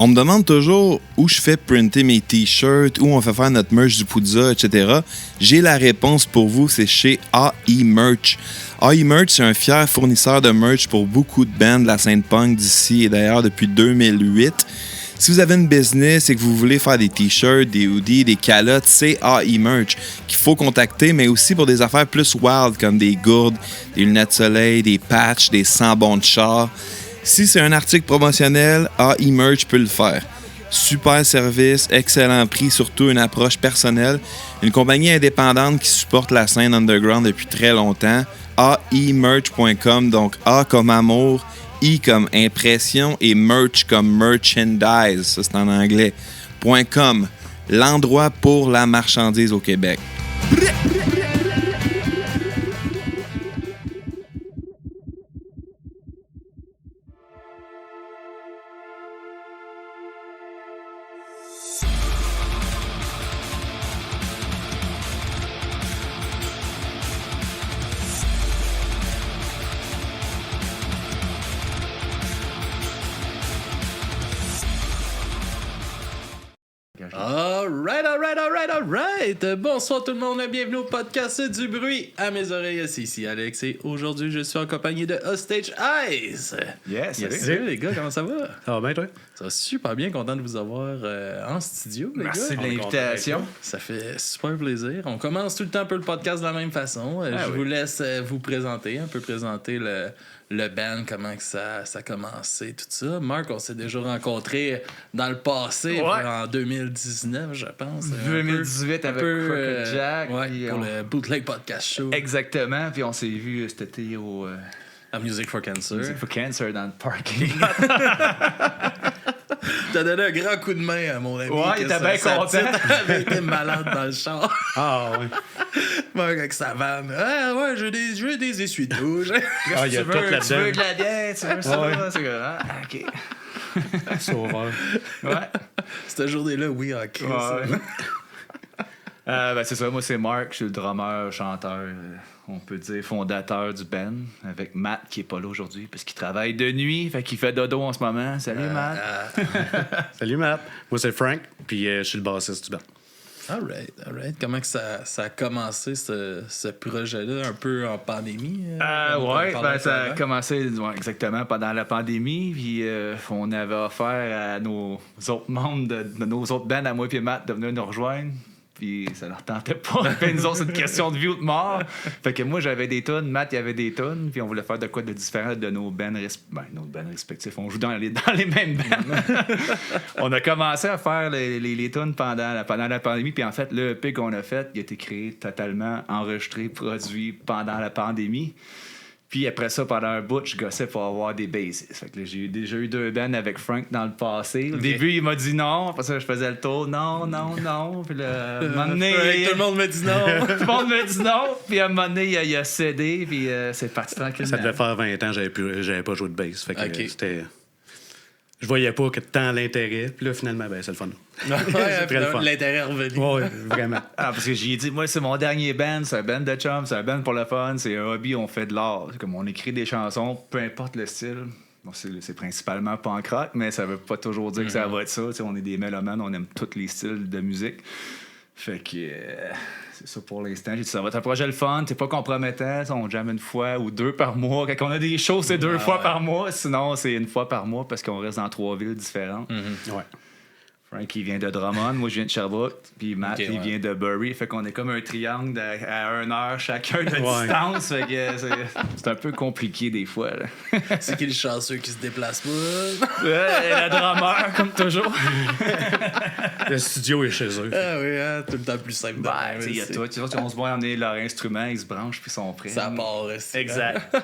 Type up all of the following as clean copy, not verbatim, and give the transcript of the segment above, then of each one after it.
On me demande toujours où je fais printer mes t-shirts, où on fait faire notre merch du Poudza, etc. J'ai la réponse pour vous, c'est chez AI Merch. AI Merch, c'est un fier fournisseur de merch pour beaucoup de bands de la scène punk d'ici et d'ailleurs depuis 2008. Si vous avez une business et que vous voulez faire des t-shirts, des hoodies, des calottes, c'est AI Merch qu'il faut contacter, mais aussi pour des affaires plus wild comme des gourdes, des lunettes de soleil, des patchs, des sambons de char. Si c'est un article promotionnel, AI Merch peut le faire. Super service, excellent prix, surtout une approche personnelle. Une compagnie indépendante qui supporte la scène underground depuis très longtemps. aimerch.com, donc A comme amour, I comme impression et merch comme merchandise, ça c'est en anglais. .com, l'endroit pour la marchandise au Québec. Alright! Bonsoir tout le monde, bienvenue au podcast du bruit à mes oreilles. C'est ici Alex et aujourd'hui je suis en compagnie de Hostage Eyes. Yes, Salut les gars, comment ça va? Ça va bien toi? Ça va super bien, content de vous avoir en studio les Merci gars. de l'invitation. Ça fait super plaisir. On commence tout le temps un peu le podcast de la même façon. Je vous laisse vous présenter, un peu présenter le band, comment que ça a commencé, tout ça. Marc, on s'est déjà rencontrés dans le passé, en 2019, je pense. 2018 avec Crooked Jack. Pour le Bootleg Podcast Show. Exactement, puis on s'est vu cet été au... à Music for Cancer. Music for Cancer dans le parking. T'as donné un grand coup de main à mon ami. Ouais, il était bien content. Il avait été malade dans le char. Ah ouais. Marc avec sa vanne. Ah ouais, j'ai des essuie-douches. Ah, il y a tout là-dedans. Tu veux de la bière, tu veux ça? Ouais. C'est comme, OK. Sauveur. Ouais. Cette journée-là, oui, OK. Ouais. Ben c'est ça, moi c'est Marc, je suis le drummer, chanteur, on peut dire fondateur du band, avec Matt qui est pas là aujourd'hui parce qu'il travaille de nuit, fait qu'il fait dodo en ce moment. Salut Matt. Salut Matt, moi c'est Frank, puis je suis le bassiste du band. Alright. Comment que ça a commencé ce projet-là, un peu en pandémie? Ça a commencé exactement pendant la pandémie, puis on avait offert à nos autres membres de nos autres bands, à moi et Matt, de venir nous rejoindre. Puis ça leur tentait pas. Puis nous autres, c'est une question de vie ou de mort. Fait que moi, j'avais des tunes, Matt, il y avait des tunes, puis on voulait faire de quoi de différent de nos bands respectifs. On joue dans les mêmes bands. On a commencé à faire les tunes pendant la pandémie, puis en fait, le EP qu'on a fait, il a été créé totalement enregistré, produit pendant la pandémie. Puis après ça, pendant un bout, je gossais pour avoir des bassistes. Fait que là, j'ai déjà eu 2 bands avec Frank dans le passé. Au début, il m'a dit non. Après ça, je faisais le tour. Non. Puis là, à un moment donné... tout le monde me dit non. Tout le monde me dit non. Puis à un moment donné, il a cédé. Puis c'est parti tranquillement. Ça devait faire 20 ans que j'avais pas joué de bass. Fait que c'était... Je voyais pas que tant l'intérêt. Puis là, finalement, c'est le fun. L'intérêt est revenu. Ouais, vraiment. Parce que j'ai dit, moi, c'est mon dernier band. C'est un band de chum. C'est un band pour le fun. C'est un hobby. On fait de l'art. C'est comme on écrit des chansons, peu importe le style. Bon, c'est principalement punk rock, mais ça veut pas toujours dire que ça va être ça. T'sais, on est des mélomanes. On aime tous les styles de musique. Fait que... c'est ça pour l'instant. J'ai dit, ça va être un projet le fun, c'est pas compromettant. On jamme une fois ou 2 par mois. Quand on a des shows, c'est 2 fois par mois. Sinon, c'est 1 fois par mois parce qu'on reste dans 3 villes différentes. Ouais. Frank, il vient de Drummond, moi, je viens de Sherbrooke, puis Matt, il vient de Bury. Fait qu'on est comme un triangle à 1 heure chacun de distance. Fait que c'est un peu compliqué des fois. Là. C'est qui le chanceux qui se déplace pas? Le drummer, comme toujours. Le studio est chez eux. Ah oui, tout le temps plus simple. Il y a tout. On se voit emmener leur instrument, ils se branchent, puis ils sont prêts. Ça part aussi. Exact.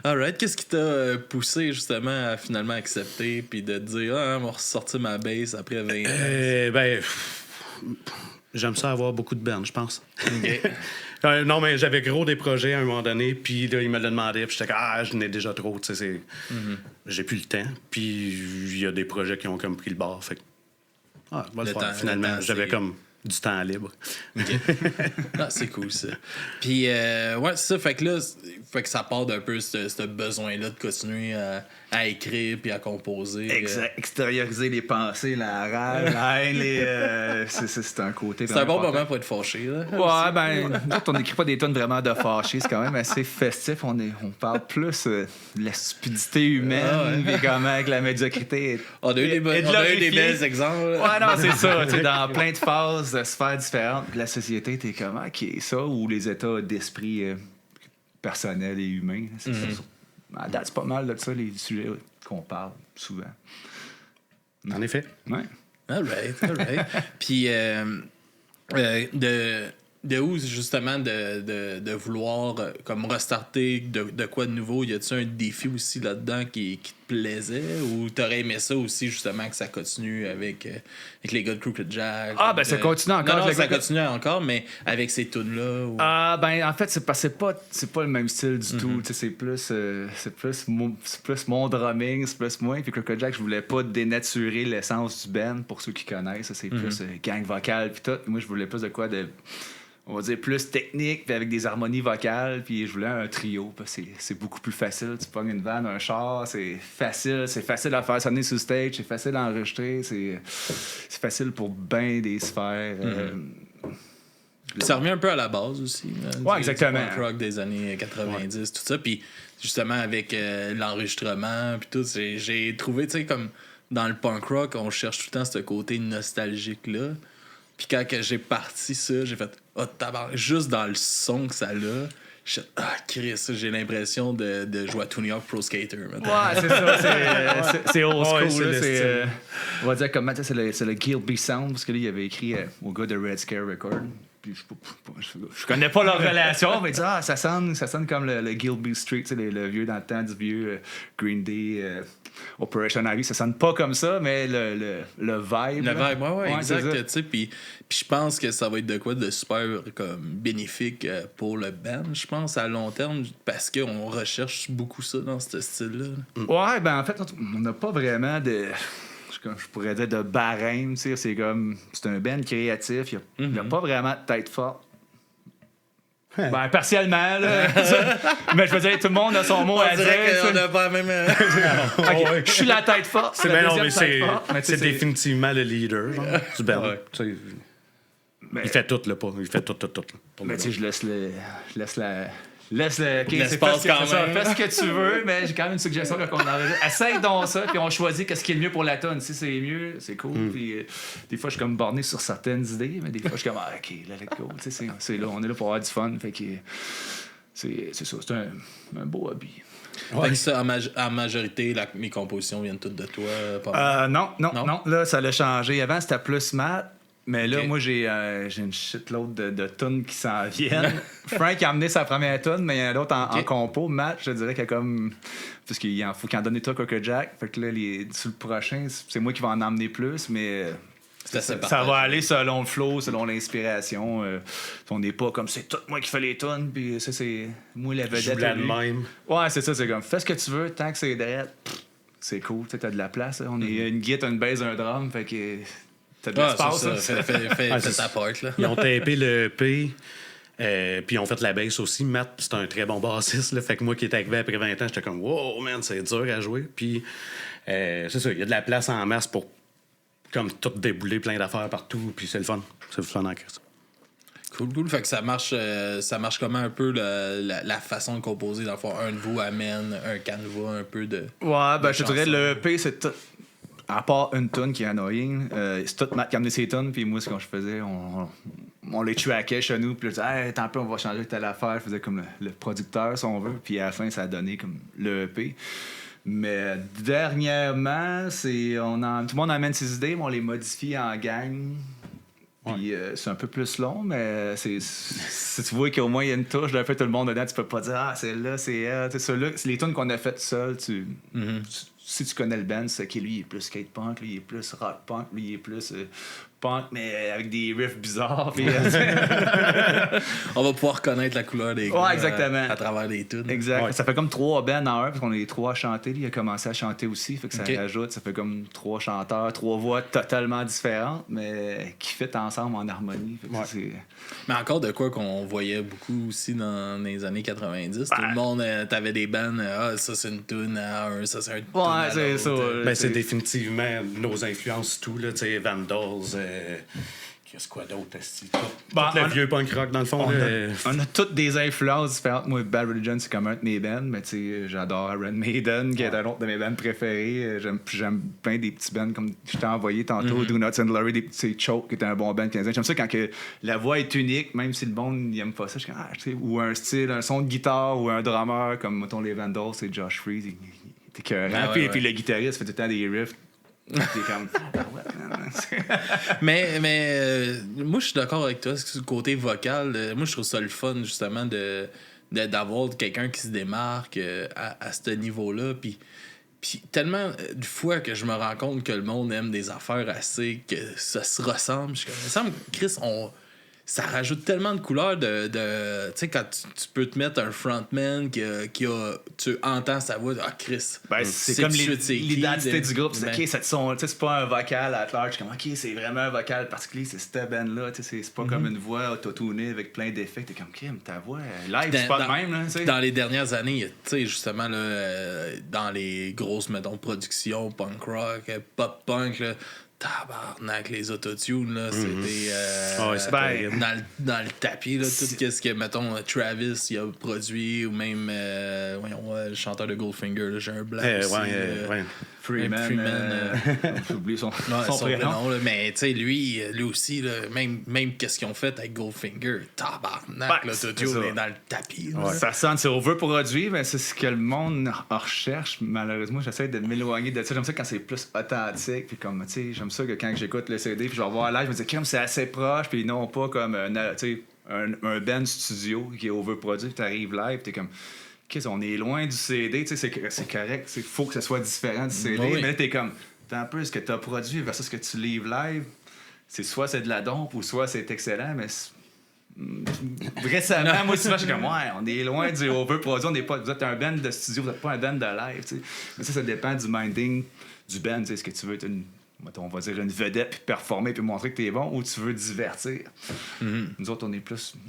Alright, qu'est-ce qui t'a poussé justement à finalement accepter puis de te dire on va ressortir ma bass après 20 ans? J'aime ça avoir beaucoup de bands, je pense. Okay. Non, mais j'avais gros des projets à un moment donné, puis là, il me l'a demandé, puis j'étais comme, je n'ai déjà trop, tu sais, j'ai plus le temps. Puis il y a des projets qui ont comme pris le bord, fait que, on va le faire. Finalement, j'avais comme du temps libre. Okay. Ah, c'est cool, ça. Puis, ouais, c'est ça. Fait que là, ça part d'un peu ce besoin-là de continuer à écrire puis à composer. Exact. Extérioriser les pensées, la rage, la haine, c'est un côté. C'est un bon moment pour être fâché, là. Ouais, ben, nous autres, on n'écrit pas des tonnes vraiment de fâchés. C'est quand même assez festif. On parle plus de la stupidité humaine, puis comment avec la médiocrité. On a eu des bels exemples. Ouais, non, c'est ça. Dans plein de phases de sphères différentes. La société, t'es comment qui est ça, ou les états d'esprit personnels et humains. C'est ça. À date, c'est pas mal de ça, les sujets qu'on parle souvent. En effet. Ouais. All right. Puis, de où, justement, de vouloir comme restarter de quoi de nouveau? Y a-tu un défi aussi là-dedans qui te plaisait? Ou t'aurais aimé ça aussi, justement, que ça continue avec les gars de Crooked Jack? Ah, ben ça continue encore. Non, ça continue encore, mais avec ces tunes-là? Ou... Ah, ben en fait, c'est pas le même style du tout. C'est plus mon drumming, c'est plus moi. Puis Crooked Jack, je voulais pas dénaturer l'essence du band, pour ceux qui connaissent. C'est plus gang vocal, puis tout. Moi, je voulais plus de quoi de... On va dire plus technique, puis avec des harmonies vocales, puis je voulais un trio, parce que c'est beaucoup plus facile. Tu pognes une vanne, un char, c'est facile à faire sonner sur stage, c'est facile à enregistrer, c'est facile pour bien des sphères. Ça revient un peu à la base aussi. Ouais, exactement. Du punk rock des années 90, tout ça. Puis justement, avec l'enregistrement, puis tout, j'ai trouvé, tu sais, comme dans le punk rock, on cherche tout le temps ce côté nostalgique-là. Puis quand que j'ai parti ça, j'ai fait « Oh, tabarnak! » Juste dans le son que ça a, j'ai fait « Ah, Chris! » J'ai l'impression de jouer à Tony Hawk Pro Skater. Maintenant. Ouais, c'est ça. C'est old school. Ouais, on va dire comment c'est le Gilby Sound, parce que là, il avait écrit au gars de Red Scare Record. Puis je connais pas leur relation, mais ça sonne comme le Gilby Street, le vieux dans le temps du vieux Green Day, Operation Ivy. Ça sonne pas comme ça, mais le vibe. Le vibe, ouais, exact. Puis je pense que ça va être de quoi de super comme bénéfique pour le band, je pense, à long terme, parce qu'on recherche beaucoup ça dans ce style-là. Ouais, ben en fait, on n'a pas vraiment de... Je pourrais dire de barème, tu sais, c'est un band créatif, il n'y a pas vraiment de tête forte. Ben, partiellement, là. Mais je veux dire, tout le monde a son mot à dire. On n'a pas la même... Okay. Je suis la tête forte. C'est c'est définitivement le leader du band. Ouais. Il fait tout, là, il fait tout. Mais tu sais, je laisse l'espace quand même. Fais ce que tu veux, mais j'ai quand même une suggestion qu'on enregistre. Essaye donc ça, puis on choisit qu'est-ce qui est le mieux pour la tonne. Si c'est mieux, c'est cool. Puis des fois, je suis comme borné sur certaines idées, mais des fois, je suis comme OK, let go. C'est là, on est là pour avoir du fun. Fait que c'est ça, c'est un beau hobby. Ouais. Fait que ça, en majorité, mes compositions viennent toutes de toi? Non. Là, ça l'a changé. Avant, c'était plus Matt. Mais là, moi, j'ai une shitload de tunes qui s'en viennent. Frank a amené sa première tune, mais il y en a d'autres en compo. Matt, je te dirais qu'il y a comme... Parce qu'il faut qu'il en donne des trucs à Crooked Jack. Fait que là, sur le prochain, c'est moi qui vais en emmener plus, mais... Ça va aller selon le flow, selon l'inspiration. On n'est pas comme c'est tout moi qui fais les tunes, puis ça, c'est moi la vedette. Je même. Ouais, c'est ça, c'est comme fais ce que tu veux, tant que c'est direct, c'est cool, tu as de la place. On est une guitare, une bass, un drum, fait que... T'as de l'espace, ça. Fais ta part, là. Ils ont tapé le EP, puis ils ont fait la bass aussi. Matt, c'est un très bon bassiste, là. Fait que moi qui étais arrivé après 20 ans, j'étais comme « Wow, man, c'est dur à jouer. » Puis c'est ça, il y a de la place en masse pour comme tout débouler, plein d'affaires partout, puis c'est le fun. C'est le fun en Christ. Cool. Fait que ça marche comment un peu la façon de composer? Dans le fond, un de vous amène un canevas un peu de... Ouais, ben je te dirais, le EP, c'est tout... À part une tune qui est annoying, c'est tout Matt qui a amené ses tunes, puis moi, ce que je faisais, on les trackait chez nous, puis là, je disais, hey, tant pis, on va changer telle affaire. Je faisais comme le producteur, si on veut, puis à la fin, ça a donné comme le EP. Mais dernièrement, tout le monde amène ses idées, mais on les modifie en gang. Puis c'est un peu plus long, mais si tu vois qu'au moins il y a une touche d'un peu tout le monde dedans, tu peux pas dire c'est là, c'est elle. C'est ça là, c'est les tunes qu'on a faites seuls, si tu connais le band, c'est que lui, il est plus skate punk, lui, il est plus rock punk, lui, il est plus punk, mais avec des riffs bizarres. Puis, on va pouvoir connaître la couleur des gars exactement. À travers les tunes. Exact. Ouais. Ça fait comme 3 bands en un, parce qu'on est 3 à chanter. Lui, il a commencé à chanter aussi, fait que ça rajoute. Ça fait comme 3 chanteurs, 3 voix totalement différentes, mais qui fit ensemble en harmonie. Fait que c'est... Mais encore de quoi qu'on voyait beaucoup aussi dans les années 90. Tout le monde, t'avais des bands, ça c'est une tune à un, ça c'est un tune à l'autre. c'est ça. Ben, c'est définitivement nos influences, tout, là, tu sais, Vandals, qu'est-ce quoi d'autre, le vieux punk rock, dans le fond. On a toutes des influences différentes. Moi, Bad Religion, c'est comme un de mes bands, mais tu sais, j'adore Iron Maiden, qui est un autre de mes bands préférés. J'aime plein des petits bands, comme je t'ai envoyé tantôt, Do Not and Glory, des petits Choke, qui était un bon band canadien. J'aime ça quand que la voix est unique, même si le monde n'aime pas ça. Je suis comme, tu sais, ou un style, un son de guitare, ou un drummer, comme, mettons, les Vandals, c'est Josh Freese, il est écœurant. Puis le guitariste fait tout le temps des riffs. T'es comme... mais moi je suis d'accord avec toi sur le côté vocal. Moi je trouve ça le fun justement d'avoir quelqu'un qui se démarque à ce niveau-là, puis tellement de fois que je me rends compte que le monde aime des affaires assez que ça se ressemble, je suis comme, il me semble, Chris, ça rajoute tellement de couleurs tu sais, quand tu peux te mettre un frontman qui a tu entends sa voix, Chris. Ben, c'est comme l'identité du groupe. C'est OK, c'est pas un vocal à large, comme OK, c'est vraiment un vocal particulier, c'est cette band-là, c'est pas comme une voix auto-tunée avec plein d'effets. T'es comme, Kim, ta voix live, c'est pas le même, là, tu sais. Dans les dernières années, tu sais, justement, là, dans les grosses, mettons, productions, punk rock, pop punk, là, tabarnak, les autotunes, là, c'était dans le tapis, là, tout ce que, mettons, Travis il a produit, ou même, le chanteur de Goldfinger, là, j'ai un blanc aussi. Freeman. J'ai oublié son prénom. Là, mais, tu sais, lui aussi, là, même qu'est-ce qu'ils ont fait avec Goldfinger, tabarnak, l'autotune est dans le tapis. Ouais. Ça sonne, c'est overproduit, mais c'est ce que le monde recherche. Malheureusement, j'essaie de m'éloigner de ça. J'aime ça quand c'est plus authentique, puis comme, tu sais, j'aime ça que quand j'écoute le CD, puis je vais voir live, je me dis, comme c'est assez proche, puis non pas comme un band studio qui est overproduit, puis t'arrives live, t'es comme, on est loin du CD, tu sais, c'est correct, il faut que ça soit différent du CD, mais là, t'es comme, un peu ce que t'as produit versus ce que tu livres live, soit c'est de la dompe, ou soit c'est excellent, mais récemment, moi, souvent, je suis comme, on est loin du overproduit, vous êtes un band de studio, vous n'êtes pas un band de live, tu sais. Mais ça dépend du minding du band, tu sais, est-ce que tu veux être on va dire une vedette, puis performer, puis montrer que t'es bon, ou tu veux divertir. Nous autres,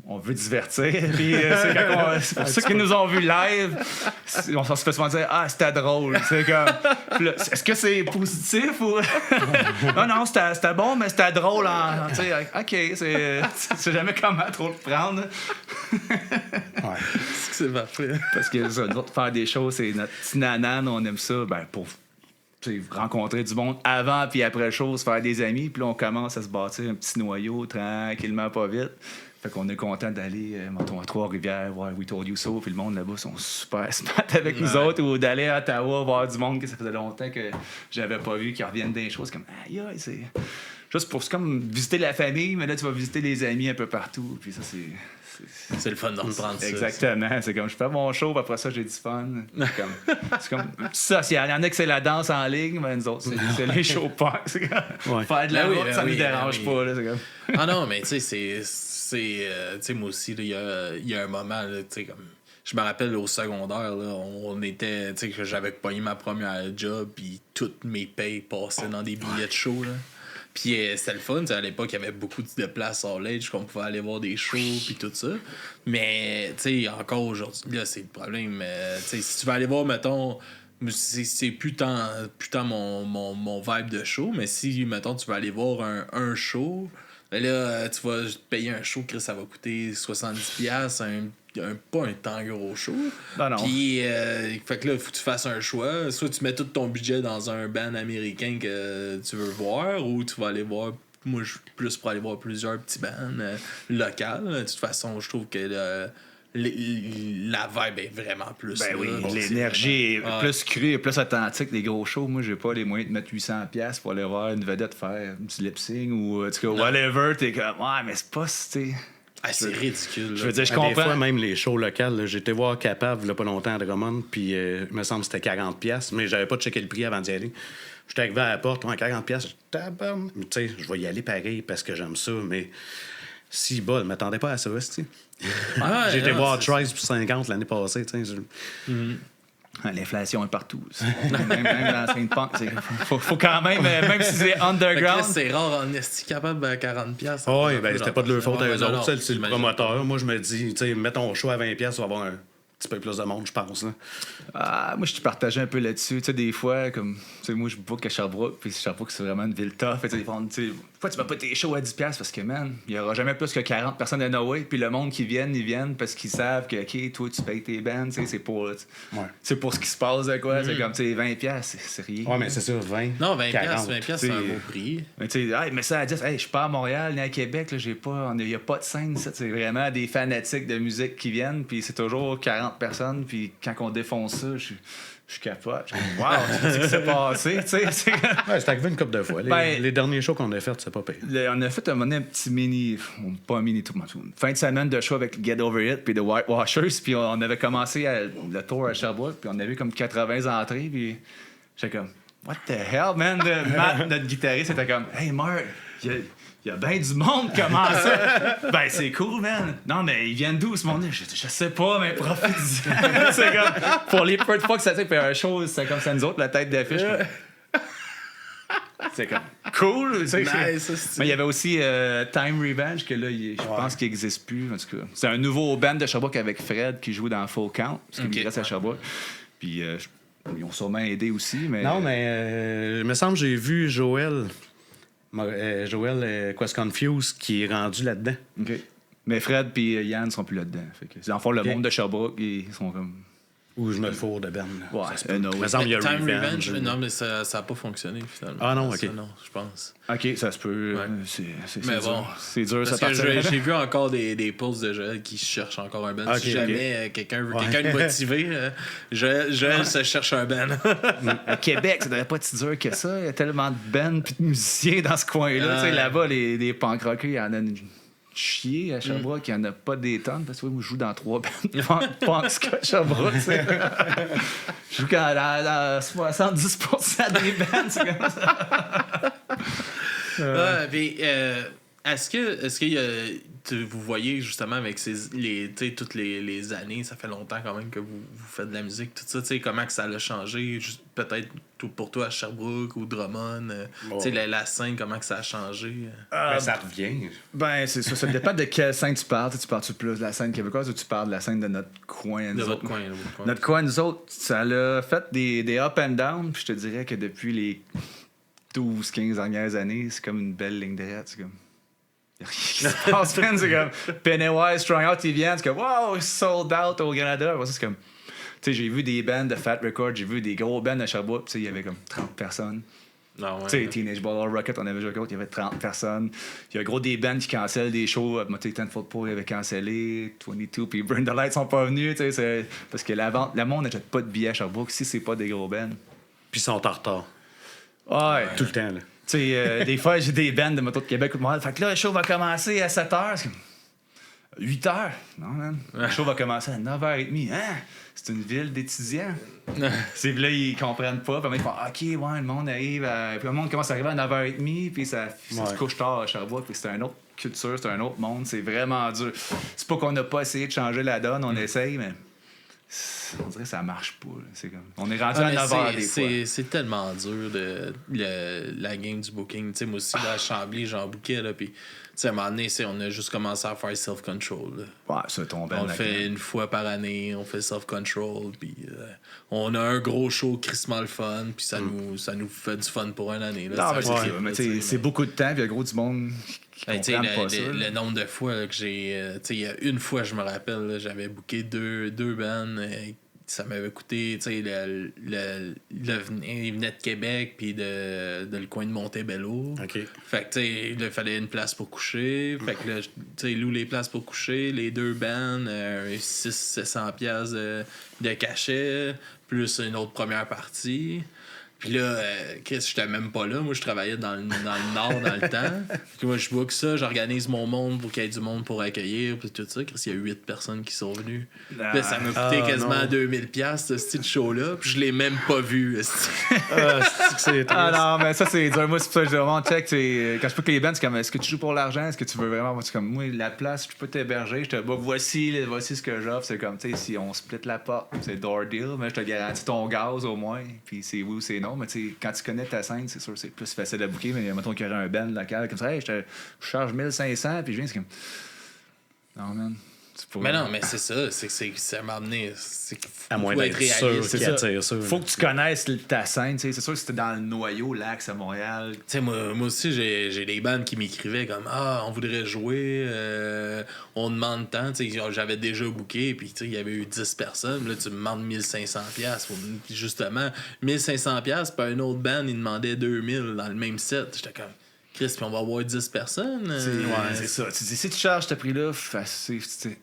on veut divertir, puis c'est pour ceux qui nous ont vu live, on se fait souvent dire, c'était drôle, c'est comme, là, est-ce que c'est positif ou... non, c'était bon, mais c'était drôle, tu sais, OK, c'est jamais comment trop le prendre. C'est parfait. Parce que ça, nous autres, faire des choses, c'est notre petit nanan, on aime ça, pour rencontrer du monde avant puis après chose, faire des amis, puis là on commence à se bâtir un petit noyau tranquillement, pas vite. Fait qu'on est content d'aller à Trois-Rivières voir We Told You So, puis le monde là-bas sont super smart avec nous autres, ou d'aller à Ottawa voir du monde que ça faisait longtemps que j'avais pas vu, qui reviennent des choses comme c'est juste pour comme visiter la famille, mais là tu vas visiter les amis un peu partout, puis ça c'est le fun de reprendre ça. Exactement. C'est comme je fais mon show, puis après ça, j'ai du fun. C'est comme social. Il y en a que c'est la danse en ligne, mais nous autres, c'est les shows punk. Faire de la route, ça nous dérange pas. Là, comme... non, mais tu sais, moi aussi, il y a un moment, tu sais, comme. Je me rappelle au secondaire, là, on était, tu sais, que j'avais pogné ma première job, puis toutes mes payes passaient dans des billets de show, là. Puis c'était le fun, à l'époque, il y avait beaucoup de places hors l'âge qu'on pouvait aller voir des shows puis tout ça. Mais, tu sais, encore aujourd'hui, là, c'est le problème. Tu sais, si tu vas aller voir, mettons, c'est plus tant mon vibe de show, mais si, mettons, tu vas aller voir un show, là, tu vas payer un show, ça va coûter 70$, pas un tant gros show. Non. Puis, fait que là, il faut que tu fasses un choix. Soit tu mets tout ton budget dans un band américain que tu veux voir, ou tu vas aller voir. Moi, je suis plus pour aller voir plusieurs petits bands locales. De toute façon, je trouve que la vibe est vraiment plus. Ben oui, là, l'énergie est plus crue et plus authentique des gros shows. Moi, j'ai pas les moyens de mettre 800$ pour aller voir une vedette faire du lip-sync ou en tout cas, whatever. T'es comme, mais c'est pas, c'est ridicule. Je veux dire, je Des comprends. fois, même les shows locales, là, j'étais voir Capable il n'y a pas longtemps à Drummond, puis il me semble que c'était 40$, mais j'avais pas checké le prix avant d'y aller. J'étais arrivé à la porte, 40$, tabarn. Tu sais, je vais y aller pareil parce que j'aime ça, mais si bol, je m'attendais pas à ça, tu sais. J'ai été voir Trice pour 50 l'année passée, tu sais. L'inflation est partout. même dans la scène punk, faut quand même si c'est underground. C'est rare en esti capable à 40$. Oui, ben c'était pas de leur faute à eux autres, c'est le j'imagine. promoteur. Moi, je me dis, tu sais, mets ton show à 20$, tu vas avoir un petit peu plus de monde, je pense. Là. Moi, je te partageais un peu là-dessus. Tu sais, des fois, comme, tu sais, moi, je book à Sherbrooke, puis Sherbrooke, c'est vraiment une ville tough. Tu sais, des fois, pourquoi tu mets pas tes shows à 10$? Parce que, man, il y aura jamais plus que 40 personnes à No Way, puis le monde qui viennent, ils viennent parce qu'ils savent que, OK, toi, tu payes tes bands, tu sais, c'est pour ce qui se passe, quoi. C'est comme, tu sais, 20$, c'est rien. Ouais, mais c'est ça, 20. Non, 20$, 40. 20$, c'est un beau prix. Mais tu sais, mais ça à 10, je suis pas à Montréal ni à Québec, il n'y a pas de scène, ça. C'est vraiment des fanatiques de musique qui viennent, puis c'est toujours 40 personnes, puis quand on défonce ça, je capote. Je suis comme, wow, c'est ce qui s'est passé, tu sais. C'est arrivé une couple de fois. Les derniers shows qu'on a fait, c'est pas payé. On a fait un petit mini, pas un mini, tout fin de semaine de show avec Get Over It puis The Whitewashers, puis on avait commencé le tour à Sherbrooke, puis on avait comme 80 entrées, puis j'étais comme, what the hell, man? Matt, notre guitariste, était comme, hey, Mark, il y a bien du monde, comment ça? Ben, c'est cool, man. Non, mais ils viennent d'où, ce monde-là? Je sais pas, mais profite-en. C'est comme, pour les peu de fois que ça fait un show, c'est comme ça, nous autres, la tête d'affiche. C'est comme, cool. Nice, mais il y avait aussi Time Revenge, que là, je pense qu'il n'existe plus. En tout cas, c'est un nouveau band de Sherbrooke avec Fred qui joue dans Full Count, parce qu'il reste à Sherbrooke. Puis, ils ont sûrement aidé aussi, mais... Non, mais il me semble que j'ai vu Joël Quest Confused qui est rendu là-dedans. OK. Mais Fred et Yann sont plus là-dedans. Fait que, dans le fond, le monde de Sherbrooke, ils sont comme... Ou je me fourre de Ben. Ouais, no. Il me semble qu'il y a Time Revenge. non, mais ça n'a pas fonctionné, finalement. Ah non, OK. Ça, non, je pense. OK, ça se peut. Ouais. C'est Mais dur. bon, C'est dur, ça parce que partir. j'ai vu encore des posts de Joël qui cherchent encore un band. Ok, Si jamais quelqu'un veut quelqu'un de motivé, Joël se cherche un band. À Québec, ça devrait pas être si dur que ça. Il y a tellement de bands et de musiciens dans ce coin-là. Tu sais, là-bas, les punk rockers, il y en a une chier à Sherbrooke, il n'y en a pas des tonnes. Parce que moi, je joue dans 3 bands punk à Sherbrooke. Je joue dans 70% des bands. C'est comme ça. Est-ce que vous voyez justement avec toutes les années, ça fait longtemps quand même que vous faites de la musique, tout ça, comment que ça a changé, peut-être pour toi à Sherbrooke ou Drummond, la scène, comment que ça a changé? Ça revient. Ben, c'est ça. Ça dépend de quelle scène tu parles. Tu parles-tu plus de la scène québécoise ou tu parles de la scène de notre coin? De votre coin. Notre coin, nous autres, ça l'a fait des up and down. Puis je te dirais que depuis les 12-15 dernières années, c'est comme une belle ligne droite. C'est comme... Il n'y a rien qui se passe, man. C'est comme Pennywise, Strong Out, ils viennent. C'est comme, wow, sold out au Canada. C'est comme... Tu sais, j'ai vu des bands de Fat Records, j'ai vu des gros bands de Sherbrooke. Tu sais, il y avait comme 30 personnes. Non, ouais, tu sais, Teenage Bottle Rocket, on avait joué avec, il y avait 30 personnes. Il y a gros des bands qui cancellent des shows. Tenfold Pool avait cancellé, 22 puis Burn the Light sont pas venus. Tu sais, parce que le monde n'achète pas de billets à Sherbrooke si c'est pas des gros bands. Puis ils sont en retard. Ouais. Tout le temps, là. Tu sais, des fois, j'ai des bands de moto de Québec ou de Montréal. Fait que là, le show va commencer à 7h. C'est comme 8h. Non, man. Le show va commencer à 9h30. Hein? C'est une ville d'étudiants. C'est là, ils comprennent pas. Puis ils font OK, ouais, le monde arrive. Puis le monde commence à arriver à 9h30. Puis ça se couche tard à Sherbrooke. Puis c'est une autre culture, c'est un autre monde. C'est vraiment dur. C'est pas qu'on n'a pas essayé de changer la donne. On essaye, mais. On dirait que ça marche pas. C'est comme... On est rendu à 9h des fois. C'est tellement dur la game du booking. T'sais, moi aussi, là, à Chambly, j'en bookais. Puis à un moment donné, on a juste commencé à faire self-control. Ouais, ça tombe. On le fait une fois par année, on fait self-control. Puis on a un gros show crissement le fun. Puis ça nous fait du fun pour une année. Là, c'est beaucoup de temps. Puis il y a gros du monde qui comprennent pas ça. Le nombre de fois là, que j'ai... il y a une fois, je me rappelle, là, j'avais booké deux bands... ça m'avait coûté, tu sais, il venait de Québec puis de le coin de Montebello. OK. Fait que, tu sais, il fallait une place pour coucher. Fait que là, tu sais, il loue les places pour coucher, les deux bands, 600-700$ de cachet, plus une autre première partie. Puis là, Chris, j'étais même pas là. Moi, je travaillais dans le nord dans le temps. Puis moi, je book ça, j'organise mon monde pour qu'il y ait du monde pour accueillir, puis tout ça. Chris, il y a 8 personnes qui sont venues. Là, ça m'a coûté quasiment 2000$, ce style show-là. Puis je l'ai même pas vu. C'est non, mais ça, c'est dur. Moi, c'est pour ça que je dis vraiment check. Quand je peux que les bands, c'est comme, est-ce que tu joues pour l'argent? Est-ce que tu veux vraiment? C'est comme, moi, la place, je peux t'héberger. Je te dis, voici ce que j'offre. C'est comme, tu sais, si on split la porte, c'est door deal, mais je te garantis ton gaz au moins. Puis c'est oui ou c'est non. Mais tu sais, quand tu connais ta scène, c'est sûr, c'est plus facile à booker. Mais mettons qu'il y aurait un band local comme ça, hey, je charge 1500, puis je viens, c'est comme, non, man. Mais non, mais c'est ça. Ça m'a amené. À moins d'être sûr qu'il attire ça. Faut que tu connaisses ta scène. C'est sûr que c'était dans le noyau, l'Axe à Montréal. Tu sais, moi aussi, j'ai des bandes qui m'écrivaient comme on voudrait jouer, on demande tant. Tu sais, j'avais déjà booké, puis il y avait eu 10 personnes. Là, tu me demandes 1500$. Puis justement, 1500$, puis un autre band, il demandait 2000$ dans le même set. J'étais comme. Chris, puis on va avoir 10 personnes. Ouais, c'est ça. Tu dis, si tu charges ce prix-là,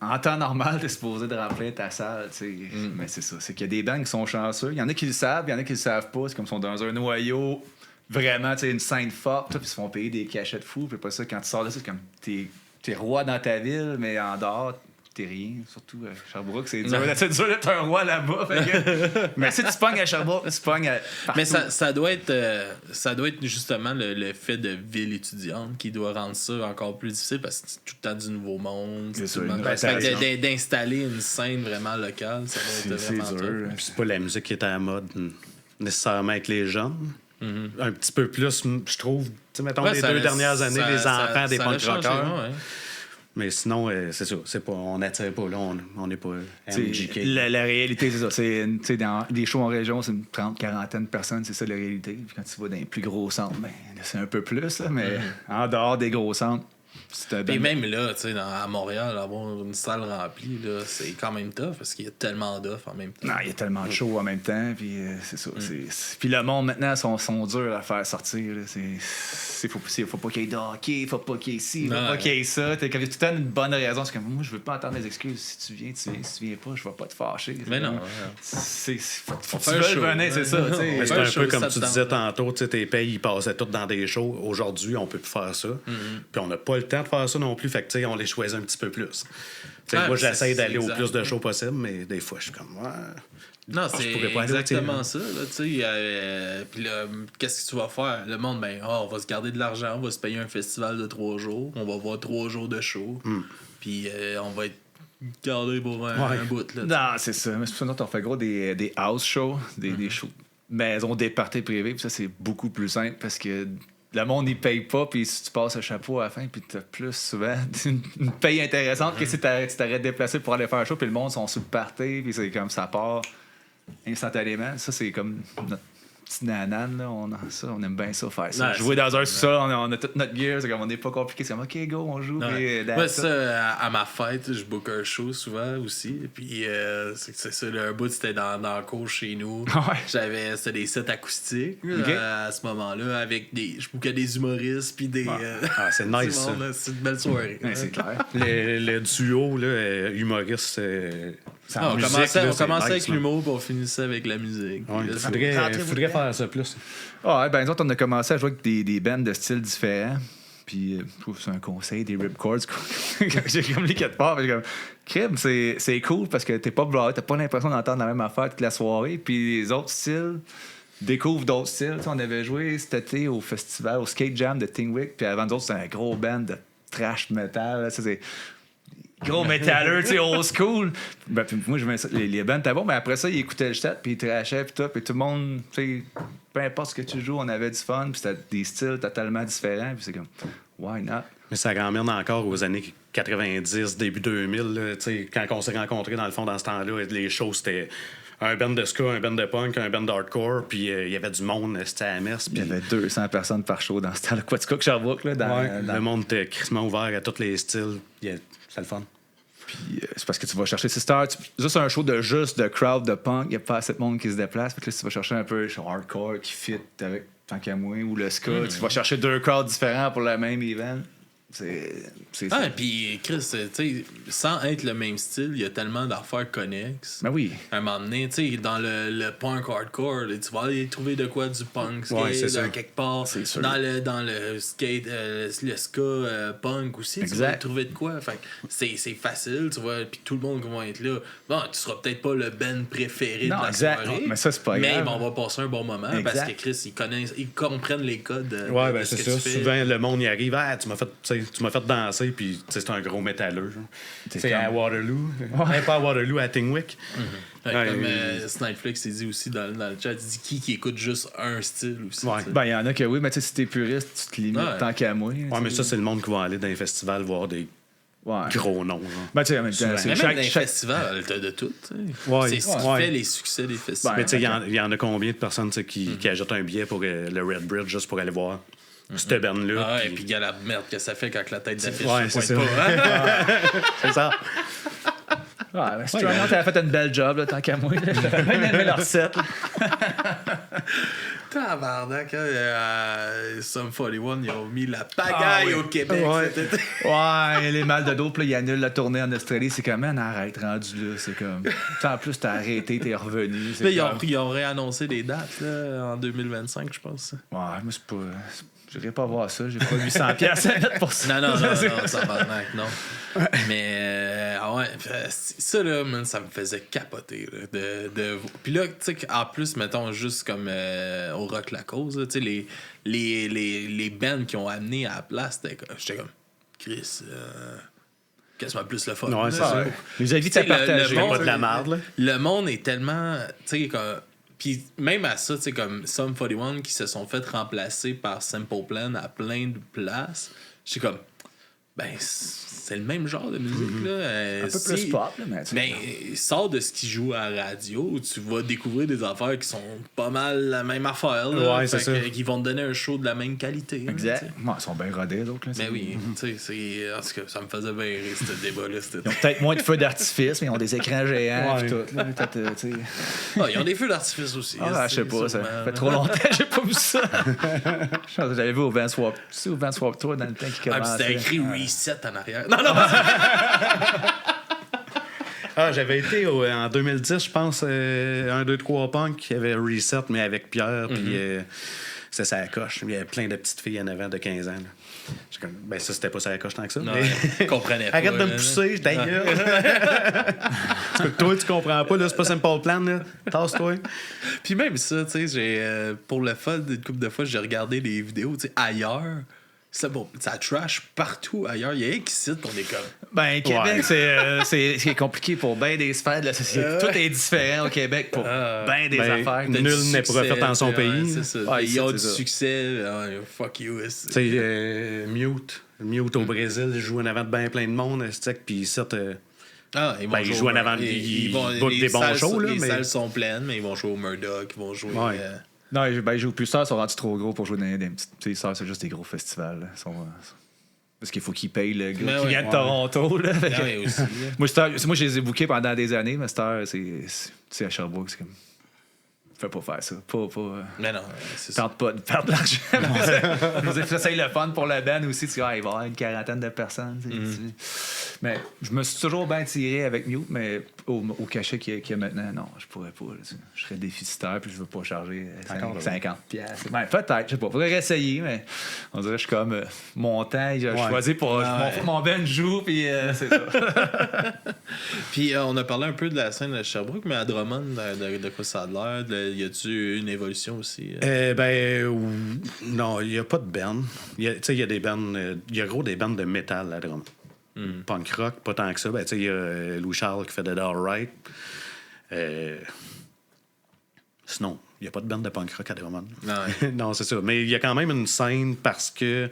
en temps normal, t'es supposé de remplir ta salle. Mais c'est ça. C'est qu'il y a des bands qui sont chanceux. Il y en a qui le savent, il y en a qui le savent pas. C'est comme ils sont dans un noyau, vraiment, une scène forte, puis ils se font payer des cachets de fous. Puis pas ça, quand tu sors de ça, c'est comme t'es roi dans ta ville, mais en dehors, t'es rien. Surtout à Sherbrooke, c'est dur. C'est dur d'être un roi là-bas. Mais si tu pognes à Sherbrooke, tu pognes à partout. Mais ça doit être justement le fait de ville étudiante qui doit rendre ça encore plus difficile parce que c'est tout le temps du nouveau monde. D'installer une scène vraiment locale, ça doit être vraiment dur. C'est pas la musique qui est à la mode nécessairement avec les jeunes. Un petit peu plus, je trouve. Mettons les 2 dernières années, les enfants des punk rockers. Mais sinon, c'est ça. On n'attire pas. Là, on n'est pas MGK. La réalité, c'est ça. Dans des shows en région, c'est une 30-40 personnes. C'est ça la réalité. Puis quand tu vas dans les plus gros centres, c'est un peu plus. Là, mais en dehors des gros centres, et même là, à Montréal, avoir une salle remplie, là, c'est quand même tough parce qu'il y a tellement d'offres en même temps. Non, il y a tellement de shows en même temps. Puis c'est ça. Puis le monde, maintenant, sont durs à faire sortir. Là. Faut pas qu'il y ait de hockey, faut pas qu'il y ait ci, faut pas qu'il y ait ça. T'as tout le temps une bonne raison. C'est comme, moi, je veux pas entendre des excuses. Si tu viens. Si tu viens pas, je vais pas te fâcher. Mais non. Faut que tu veux venir, c'est ça. Mais c'est un peu comme tu disais tantôt, tes payes, ils passaient tous dans des shows. Aujourd'hui, on peut plus faire ça. Puis on n'a pas le temps de faire ça non plus. Fait que on les choisit un petit peu plus. Moi, j'essaie d'aller au plus de shows possible, mais des fois, je suis comme, non, c'est exactement ça. Puis là, qu'est-ce que tu vas faire? Le monde, on va se garder de l'argent, on va se payer un festival de 3 jours, on va voir 3 jours de show, puis on va être gardé pour un bout. Là, non, c'est ça. Mais c'est pour ça qu'on fait gros des house shows, des shows maison, des parties privées, puis ça, c'est beaucoup plus simple parce que le monde, il paye pas, puis si tu passes le chapeau à la fin, puis tu as plus souvent une paye intéressante que si tu t'arrêtes déplacé pour aller faire un show, puis le monde sont sur le party, puis c'est comme ça part instantanément. Ça, c'est comme notre petit nanan, là. On aime bien ça, faire ça. Jouer dans un sous-sol, on a toute notre gear, c'est comme on n'est pas compliqué, c'est comme OK, go, on joue. Moi, ça, à ma fête, je book un show souvent aussi. Puis c'est ça, un bout, c'était dans la cour chez nous. C'était des sets acoustiques à ce moment-là, avec je bookais des humoristes, puis des. C'est nice, ça. C'est une belle soirée. C'est clair. Le duo, là, humoriste. On commençait avec l'humour, puis on finissait avec la musique. Il faudrait faire ça plus. Nous autres, on a commencé à jouer avec des bands de styles différents. Puis, je trouve que c'est un conseil, des ripcords. J'ai comme les 4 parts. Comme, crime, c'est cool parce que t'es pas blâvé, t'as pas l'impression d'entendre la même affaire toute la soirée. Puis, les autres styles découvrent d'autres styles. T'sais, on avait joué cet été au festival, au Skate Jam de Tingwick. Puis, avant nous autres, c'était un gros band de trash metal. Là, c'est gros métalleux, tu sais, old school. Puis moi, je mets ça, les bands étaient bons, mais après ça, ils écoutaient le chat, puis ils trashaient, puis tout. Puis tout le monde, tu sais, peu importe ce que tu joues, on avait du fun, puis c'était des styles totalement différents, puis c'est comme, why not? Mais ça ramène encore aux années 90, début 2000, là, tu sais, quand on s'est rencontrés, dans le fond, dans ce temps-là, les shows, c'était un band de ska, un band de punk, un band d'hardcore, puis il y avait du monde, c'était à la messe. Il y avait 200 personnes par show dans ce temps-là. Quaticook, Sherbrooke, là. Le monde était crissement ouvert à tous les styles. C'est le fun. Puis c'est parce que tu vas chercher ça, c'est un show de crowd de punk, il n'y a pas assez de monde qui se déplace. Fait que là, si tu vas chercher un peu hardcore qui fit avec tant qu'à moi ou le ska, tu vas chercher 2 crowds différents pour le même event. C'est ça. Puis, Chris, tu sais, sans être le même style, il y a tellement d'affaires connexes. Ben oui. À un moment donné, tu sais, dans le punk hardcore, là, tu vas aller trouver de quoi du punk skate quelque part. C'est sûr. Dans le skate, le ska punk aussi, tu vas trouver de quoi. Fait c'est facile, tu vois, puis tout le monde va être là. Bon, tu seras peut-être pas le band préféré de la soirée. Non, mais ça, c'est pas grave. Mais on va passer un bon moment parce que Chris, ils comprennent les codes. Ben c'est ça. Souvent, le monde y arrive. Tu m'as fait danser, puis c'est un gros métalleux. C'est à Waterloo. Pas à Waterloo, à Tingwick. Comme Snideflix s'est dit aussi dans le chat, il dit qui écoute juste un style aussi. Ben, il y en a que oui, mais tu sais, si t'es puriste, tu te limites tant qu'à moi. Mais ça, c'est le monde qui va aller dans les festivals voir des gros noms. Ben, tu sais, même dans les festivals, t'as de tout. C'est ce qui fait les succès des festivals. Mais tu sais, il y en a combien de personnes qui achètent un billet pour le Red Bridge juste pour aller voir cette band-là. Et puis il y a la merde que ça fait quand la tête d'affiche c'est ça. C'est ça. Strongman, t'avais fait une belle job, là, tant qu'à moi. J'avais bien aimé leur set. Tabarnak, Sum 41, ils ont mis la pagaille au Québec. Les mal de dos, puis là, ils annulent la tournée en Australie. C'est comme, arrête, rendu là. C'est comme. En plus, t'as arrêté, t'es revenu. Mais ils ont réannoncé des dates là, en 2025, je pense. Moi, c'est pas. J'irai pas voir ça, j'ai pas 800$ à mettre pour ça. Non, tabarnak, non. Mais, ça, là, man, ça me faisait capoter. Là, Puis là, tu sais, en plus, mettons, juste comme au Rock La Cause, tu sais, les bands qui ont amené à la place, j'étais comme, Chris, quasiment plus le fun. Ouais, c'est ça. Les avis, t'as partagé. Pas de la merde, là. Le monde est tellement, tu sais, comme. Puis même à ça, tu sais, comme Sum 41 qui se sont fait remplacer par Simple Plan à plein de places, je suis comme, c'est le même genre de musique, là. Un peu plus pop, là, mais sors de ce qui joue à la radio, tu vas découvrir des affaires qui sont pas mal la même affaire, là. C'est ça. Qui vont te donner un show de la même qualité. Exact. Ils sont bien rodés, d'autres. Là, mais oui, tu sais, en tout cas, ça me faisait bien rire, ce débat-là. Ils ont peut-être moins de feux d'artifice, mais ils ont des écrans géants et tout. Là, ils ont des feux d'artifice aussi. Je sais pas, ça fait trop longtemps que j'ai pas vu ça. J'avais vu au Vans Warped Tour dans le temps qui commençait. C'était écrit Reset en arrière. Non. J'avais été en 2010, je pense, 1, 2, 3 Punk, il y avait Reset, mais avec Pierre, puis c'est ça coche. Il y avait plein de petites filles en avant de 15 ans. Là. Ça, c'était pas ça coche tant que ça. Non, mais... je comprenais pas. Arrête de me pousser, je d'ailleurs. Toi, tu comprends pas, là, c'est pas Simple Plan, là. Tasse-toi. Puis même ça, tu sais, pour le fun, une couple de fois, j'ai regardé des vidéos, tu sais, ailleurs. Ça trash partout ailleurs. Il y a un qui cite qu'on est comme. Québec, c'est compliqué pour bien des sphères de la société. Tout est différent au Québec pour bien des affaires. Nul n'est prophète en son pays. C'est ça. Ils ont du succès. Fuck you. Tu sais, Mute au Brésil, ils jouent en avant de bien plein de monde. Puis certes. Ils jouent en avant. Ils bookent des bons shows. Les salles sont pleines, mais ils vont jouer au Murdoch. Ils vont jouer. Non, ils jouent plus tard, ils sont rendus trop gros pour jouer dans des petites. Tu sais, c'est juste des gros festivals. Parce qu'il faut qu'ils payent le gars qui vient de Toronto. Là. Aussi, moi, je les ai bookés pendant des années, mais c'est à Sherbrooke, c'est comme. Fais pas faire ça. Mais non, c'est ça. Tente pas de perdre de l'argent. Ça, c'est le fun pour la band aussi. Il va y avoir une quarantaine de personnes. Mais je me suis toujours bien tiré avec Mute, mais au cachet qu'il y a maintenant, non, je pourrais pas. Là, je serais déficitaire puis je veux pas charger 50$. Peut-être, je sais pas. Faudrait essayer, mais on dirait que je suis comme mon temps, j'ai choisi pour mon band joue, puis c'est ça. Puis on a parlé un peu de la scène de Sherbrooke, mais à Drummond, de quoi ça a l'air? Y a-tu une évolution aussi? Non, il n'y a pas de band. Il y a des bands. Il y a gros des bands de métal à Drummond. Punk rock, pas tant que ça. Il y a Louis Charles qui fait Dead All Right. Sinon, il n'y a pas de band de punk rock à Drummond. Non, c'est ça. Mais il y a quand même une scène parce que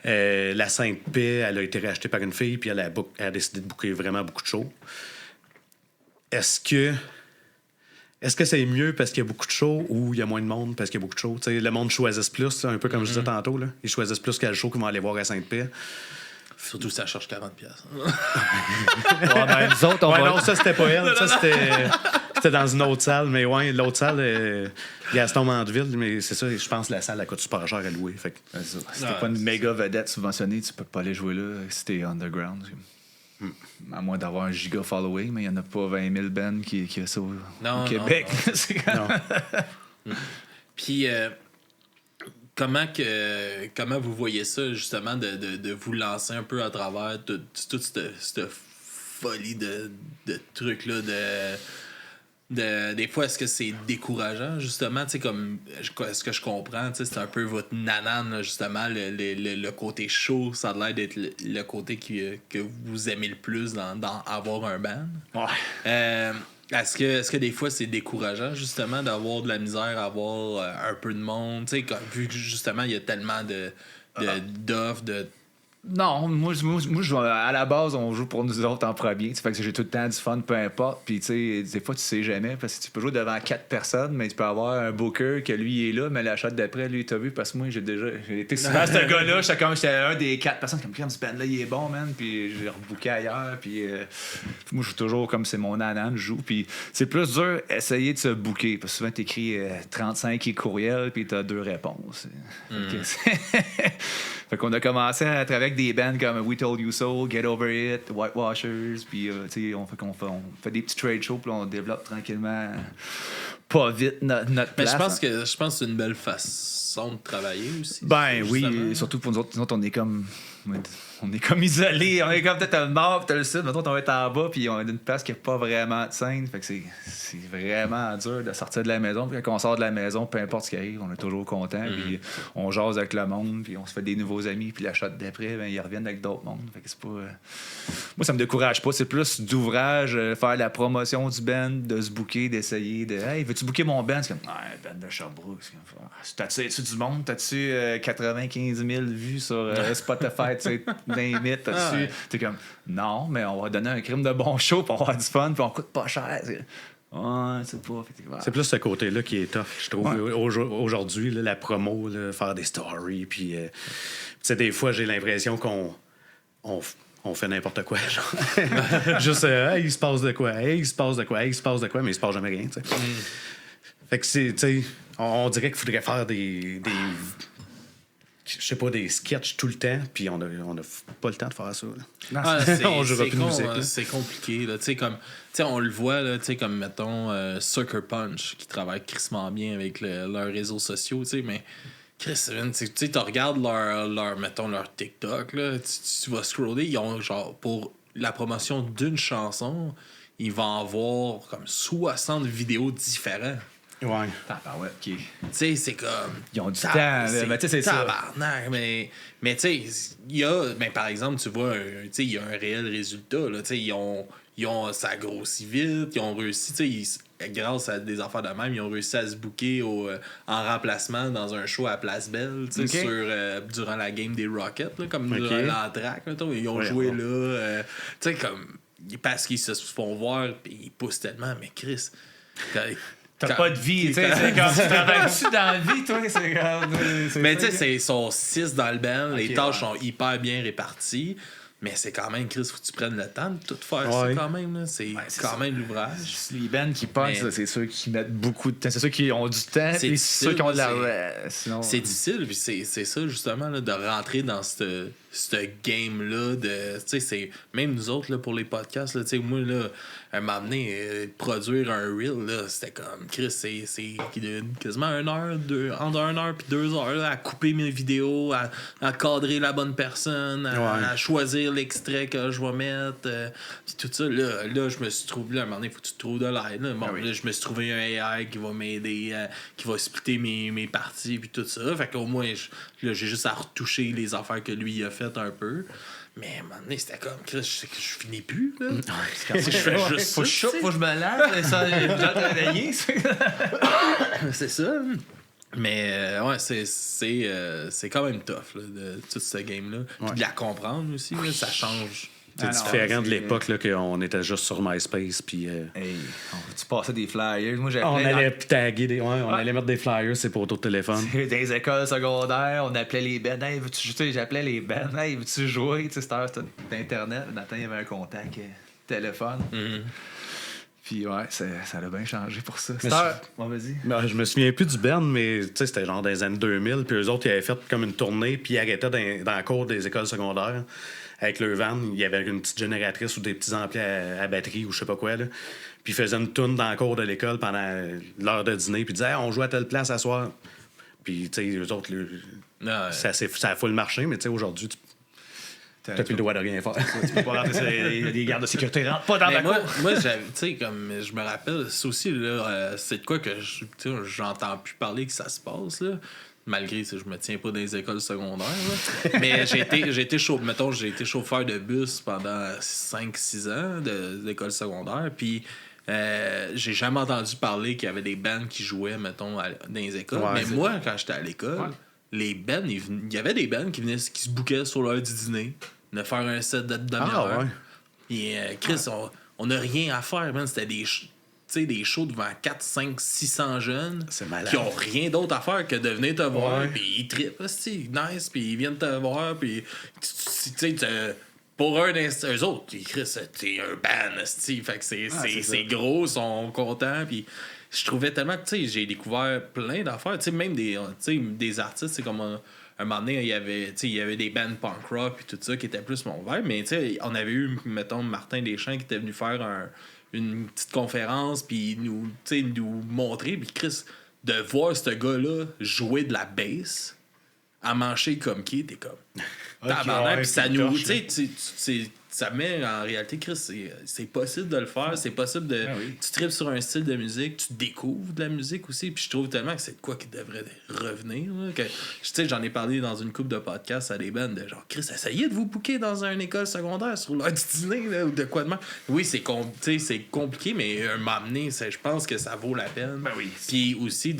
la Sainte-Paix, elle a été rachetée par une fille, puis elle a décidé de booker vraiment beaucoup de shows. Est-ce que c'est mieux parce qu'il y a beaucoup de shows ou il y a moins de monde parce qu'il y a beaucoup de shows? T'sais, le monde choisisse plus, un peu comme je disais tantôt. Là. Ils choisissent plus quel show qu'ils vont aller voir à Sainte-Paix. Surtout si ça charge 40$. Nous autres, non, ça, c'était pas elle. Ça, c'était C'était dans une autre salle, mais ouais, l'autre salle, Gaston Mandeville, mais c'est ça, je pense que la salle, elle coûte super cher à louer. Fait que... Si t'es pas une méga vedette subventionnée, tu peux pas aller jouer là si t'es underground. À moins d'avoir un giga following, mais il n'y en a pas 20 000 bands qui a ça au Québec. Non. Puis, comment vous voyez ça, justement, de vous lancer un peu à travers toute cette folie de trucs-là, des fois, est-ce que c'est décourageant, justement, tu sais, comme, est-ce que je comprends, tu sais, c'est un peu votre nanane, là, justement, le côté chaud, ça a l'air d'être le côté que vous aimez le plus dans avoir un band. Ouais. Est-ce que des fois, c'est décourageant, justement, d'avoir de la misère à avoir un peu de monde, tu sais, vu que, justement, il y a tellement d'offres, de... Non, moi à la base, on joue pour nous autres en premier. Fait que j'ai tout le temps du fun, peu importe. Puis, tu sais, des fois, tu sais jamais. Parce que tu peux jouer devant 4 personnes, mais tu peux avoir un booker que lui il est là, mais la shot d'après, lui, t'as vu. Parce que moi, j'ai été souvent ce gars-là. J'étais un des 4 personnes. Comme, ce band-là, il est bon, man. Puis, j'ai rebooké ailleurs. Puis, moi, je joue toujours comme c'est mon nanan, je joue. Puis, c'est plus dur essayer de se booker. Parce que souvent, t'écris 35 courriels, puis t'as 2 réponses. Fait qu'on a commencé à travailler avec des bands comme We Told You So, Get Over It, Whitewashers, puis on fait des petits trade shows, puis on développe tranquillement, pas vite, notre place. Mais je pense que c'est une belle façon de travailler aussi. Ben oui, surtout pour nous autres, on est comme isolés. On est comme peut-être le nord, puis t'as le sud. Maintenant, on va être en bas, puis on est dans une place qui n'a pas vraiment de scène. Fait que c'est vraiment dur de sortir de la maison. Puis quand on sort de la maison, peu importe ce qui arrive, on est toujours content. Puis on jase avec le monde, puis on se fait des nouveaux amis. Puis la shot d'après, ben, ils reviennent avec d'autres mondes. Fait que c'est pas... Moi, ça me décourage pas. C'est plus d'ouvrage, faire la promotion du band, de se booker, d'essayer de... Hey, veux-tu booker mon band? C'est comme, band de Sherbrooke. T'as-tu du monde? T'as-tu 95 000 vues sur Spotify? Tu sais, limite, t'es comme, non, mais on va donner un crime de bon show pour avoir du fun, puis on coûte pas cher. C'est pas. C'est plus ce côté-là qui est tough, je trouve. Ouais. Aujourd'hui, là, la promo, là, faire des stories, puis des fois, j'ai l'impression qu'on fait n'importe quoi. Genre. Juste, hey, il se passe de quoi, hey, il se passe de quoi, hey, il se passe de quoi, mais il se passe jamais rien. T'sais. Fait que c'est, on dirait qu'il faudrait faire des je sais pas, des sketchs tout le temps, puis on a pas le temps de faire ça. On jouera plus de musique. C'est compliqué. Là. On le voit, là, comme, mettons, Sucker Punch, qui travaille crissement bien avec leurs réseaux sociaux, mais Chris, tu regardes leur TikTok, là, tu vas scroller, ils ont, genre, pour la promotion d'une chanson, ils vont avoir comme 60 vidéos différentes. Ouais. Ouais, OK. Tu sais, c'est comme... Ils ont du temps. Mais tu sais, c'est ça. Mais tu sais, il y a... Ben, par exemple, tu vois, il y a un réel résultat. Là, ça grossit vite. Ils ont réussi, tu sais, grâce à des affaires de même, ils ont réussi à se booker en remplacement dans un show à Place Belle, tu sais, durant la game des Rockets, là, comme durant l'entraque. Ils ont joué là. Tu sais, comme... Parce qu'ils se font voir, puis ils poussent tellement. Mais Chris... T'as pas de vie, tu sais, c'est comme tu travailles-tu dans la vie, toi, c'est comme... Mais tu sais, ils sont 6 dans le band, les tâches sont hyper bien réparties, mais c'est quand même, Chris, faut que tu prennes le temps de tout faire ça quand même, là. C'est quand même l'ouvrage. Les bands qui punchent, c'est ceux qui mettent beaucoup de temps, c'est ceux qui ont du temps, c'est ceux qui ont de la... Sinon... C'est difficile, puis c'est ça, justement, là, de rentrer dans ce game-là, tu sais, c'est... Même nous autres, là, pour les podcasts, là, tu sais, moi, là, à un moment donné, produire un reel, là, c'était comme, Chris, c'est quasiment 1 heure, entre 1 heure puis 2 heures, là, à couper mes vidéos, à cadrer la bonne personne, à choisir l'extrait que je vais mettre, puis tout ça, là, je me suis trouvé, là, à un moment donné, il faut que tu te trouves de l'aide, là. Bon, là, je me suis trouvé un AI qui va m'aider, qui va splitter mes parties, puis tout ça, fait qu'au moins, là, j'ai juste à retoucher les affaires que lui, il a fait un peu. Mais à un moment donné, c'était comme, je finis plus, là. Je fais juste faut que je me lave, ça, j'ai déjà travaillé. C'est ça. Mais ouais, c'est quand même tough, là, de tout ce game-là. Puis de la comprendre aussi, là, ça change. C'est différent de l'époque là, qu'on était juste sur MySpace. Puis, tu passais des flyers. Moi, on allait taguer on allait mettre des flyers, c'est pour ton téléphone. Dans les écoles secondaires, on appelait les bands. Hey, j'appelais les bands. Hey, veux-tu jouer? C'était Internet. Dans le temps, il y avait un contact téléphone. Puis ouais, ça a bien changé pour ça. Vas-y. Ben, je me souviens plus du band, mais c'était genre dans les années 2000. Puis eux autres, ils avaient fait comme une tournée, puis ils arrêtaient dans la cour des écoles secondaires. Avec leur van, il y avait une petite génératrice ou des petits amplis à batterie ou je sais pas quoi. Là. Puis ils faisaient une tourne dans la cour de l'école pendant l'heure de dîner. Puis ils disaient hey, on joue à telle place à soir. Puis tu sais, eux autres, ça a full marché, mais tu sais, aujourd'hui, t'as plus le droit de rien faire. Tu peux pas rentrer sur les gardes de sécurité. Rentre pas dans la cour. Moi, tu sais, comme je me rappelle, c'est aussi, là, c'est de quoi que j'entends plus parler que ça se passe, là. Malgré que je me tiens pas dans les écoles secondaires. Là. Mais j'ai été chauffeur de bus pendant 5-6 ans d'école secondaire. Puis j'ai jamais entendu parler qu'il y avait des bands qui jouaient, mettons, dans les écoles. Ouais, mais moi, quand j'étais à l'école, les bands, il y avait des bands qui se bookaient sur l'heure du dîner, de faire un set de demi-heure. Ouais. Puis Chris, on n'a rien à faire, man. C'était des shows devant 4, 5, 600 jeunes qui ont rien d'autre à faire que de venir te voir, puis ils trippent, nice, puis ils viennent te voir, puis pour eux autres, Chris, t'es un band, fait que c'est gros, ils sont contents, puis je trouvais tellement que j'ai découvert plein d'affaires, même des artistes, c'est comme un moment donné, il y avait des bands punk rock puis tout ça qui était plus mon vibe, mais on avait eu, mettons, Martin Deschamps qui était venu faire une petite conférence puis nous montrer, puis Chris, de voir ce gars-là jouer de la bass à mancher comme qui, t'es comme tabarnak, puis ça nous, ça met en réalité, Chris, c'est possible de le faire, c'est possible de tu tripes sur un style de musique, tu découvres de la musique aussi, puis je trouve tellement que c'est de quoi qui devrait revenir, là, que j'en ai parlé dans une couple de podcasts à des bands de genre Chris, essayez de vous booker dans une école secondaire sur l'heure du dîner là, ou de quoi de même. Oui, c'est compliqué, mais un moment donné, je pense que ça vaut la peine. Puis aussi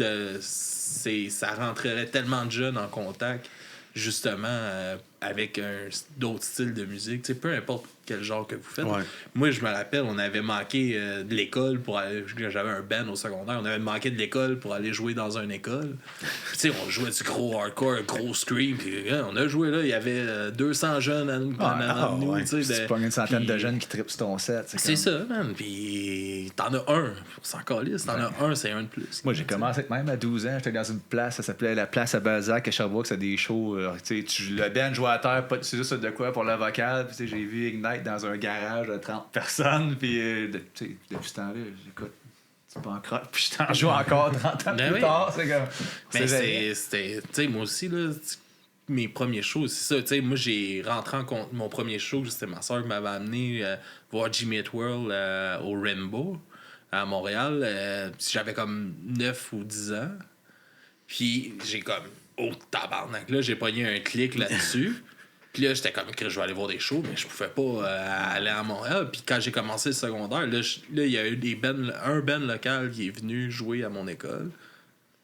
ça rentrerait tellement de jeunes en contact justement avec d'autres styles de musique, peu importe quel genre que vous faites. Moi, je me rappelle, on avait manqué de l'école pour aller... J'avais un band au secondaire, on avait manqué de l'école pour aller jouer dans une école. Puis, on jouait du gros hardcore, un gros scream, puis on a joué là, il y il y avait 200 jeunes à nous. C'est pas une centaine de jeunes qui trippent sur ton set. C'est ça, man. Puis t'en as un, pour s'en calisse, t'en as un, c'est un de plus. Moi, j'ai commencé même à 12 ans, j'étais dans une place, ça s'appelait la place à Balzac à Sherbrooke, c'était des shows, le band jouait à terre, c'est juste de quoi pour le vocal, puis j'ai vu Ignite dans un garage de 30 personnes, puis depuis ce temps-là, j'écoute c'est pas en crotte, puis je t'en joue encore 30 ans plus tard, c'est comme... Mais c'était, moi aussi, là, mes premiers shows, c'est ça, moi j'ai rentré en compte, mon premier show, c'était ma soeur qui m'avait amené voir Jimmy Eat World au Rainbow, à Montréal, j'avais comme 9 ou 10 ans, puis j'ai comme, tabarnak, là, j'ai pogné un clic là-dessus. Puis là, j'étais comme, je vais aller voir des shows, mais je pouvais pas aller à Montréal. Puis quand j'ai commencé le secondaire, là, il y a eu un band local qui est venu jouer à mon école.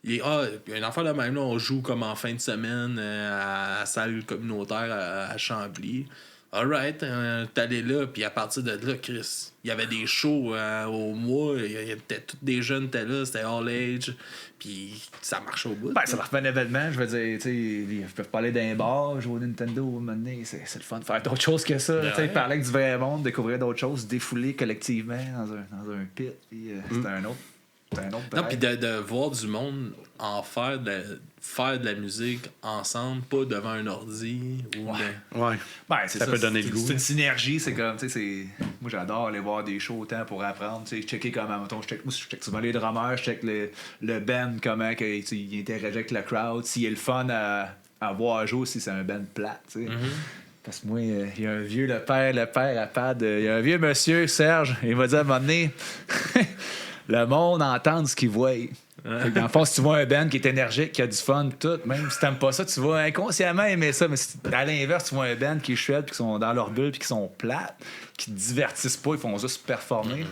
Il y a une affaire de même, là, on joue comme en fin de semaine à la salle communautaire à Chambly. Alright, t'es allé là, puis à partir de là, Chris, il y avait des shows au mois, tous des jeunes étaient là, c'était all age, puis ça marchait au bout. Ça leur fait un événement, je veux dire, ils peuvent parler d'un bar, jouer au Nintendo, maintenant, c'est le fun de faire d'autres choses que ça, parler avec du vrai monde, découvrir d'autres choses, défouler collectivement dans un pit, puis c'était un autre. Non, puis de voir du monde en faire de la musique ensemble, pas devant un ordi. Ça peut donner le goût. C'est une synergie, c'est comme, moi j'adore aller voir des shows autant pour apprendre, checker comment, mettons, je check souvent les drummers, je check le band, comment il interagit avec le crowd, s'il est le fun à voir jouer, si c'est un band plate, Parce que moi, il y a un vieux, le père à Pad, il y a un vieux monsieur, Serge, il m'a dit à un moment donné, le monde entend ce qu'il voit. Dans le fond, si tu vois un band qui est énergique, qui a du fun, tout, même si t'aimes pas ça, tu vas inconsciemment aimer ça. Mais à l'inverse, tu vois un band qui est chouette, puis qui sont dans leur bulle, puis qui sont plates, qui te divertissent pas, ils font juste performer.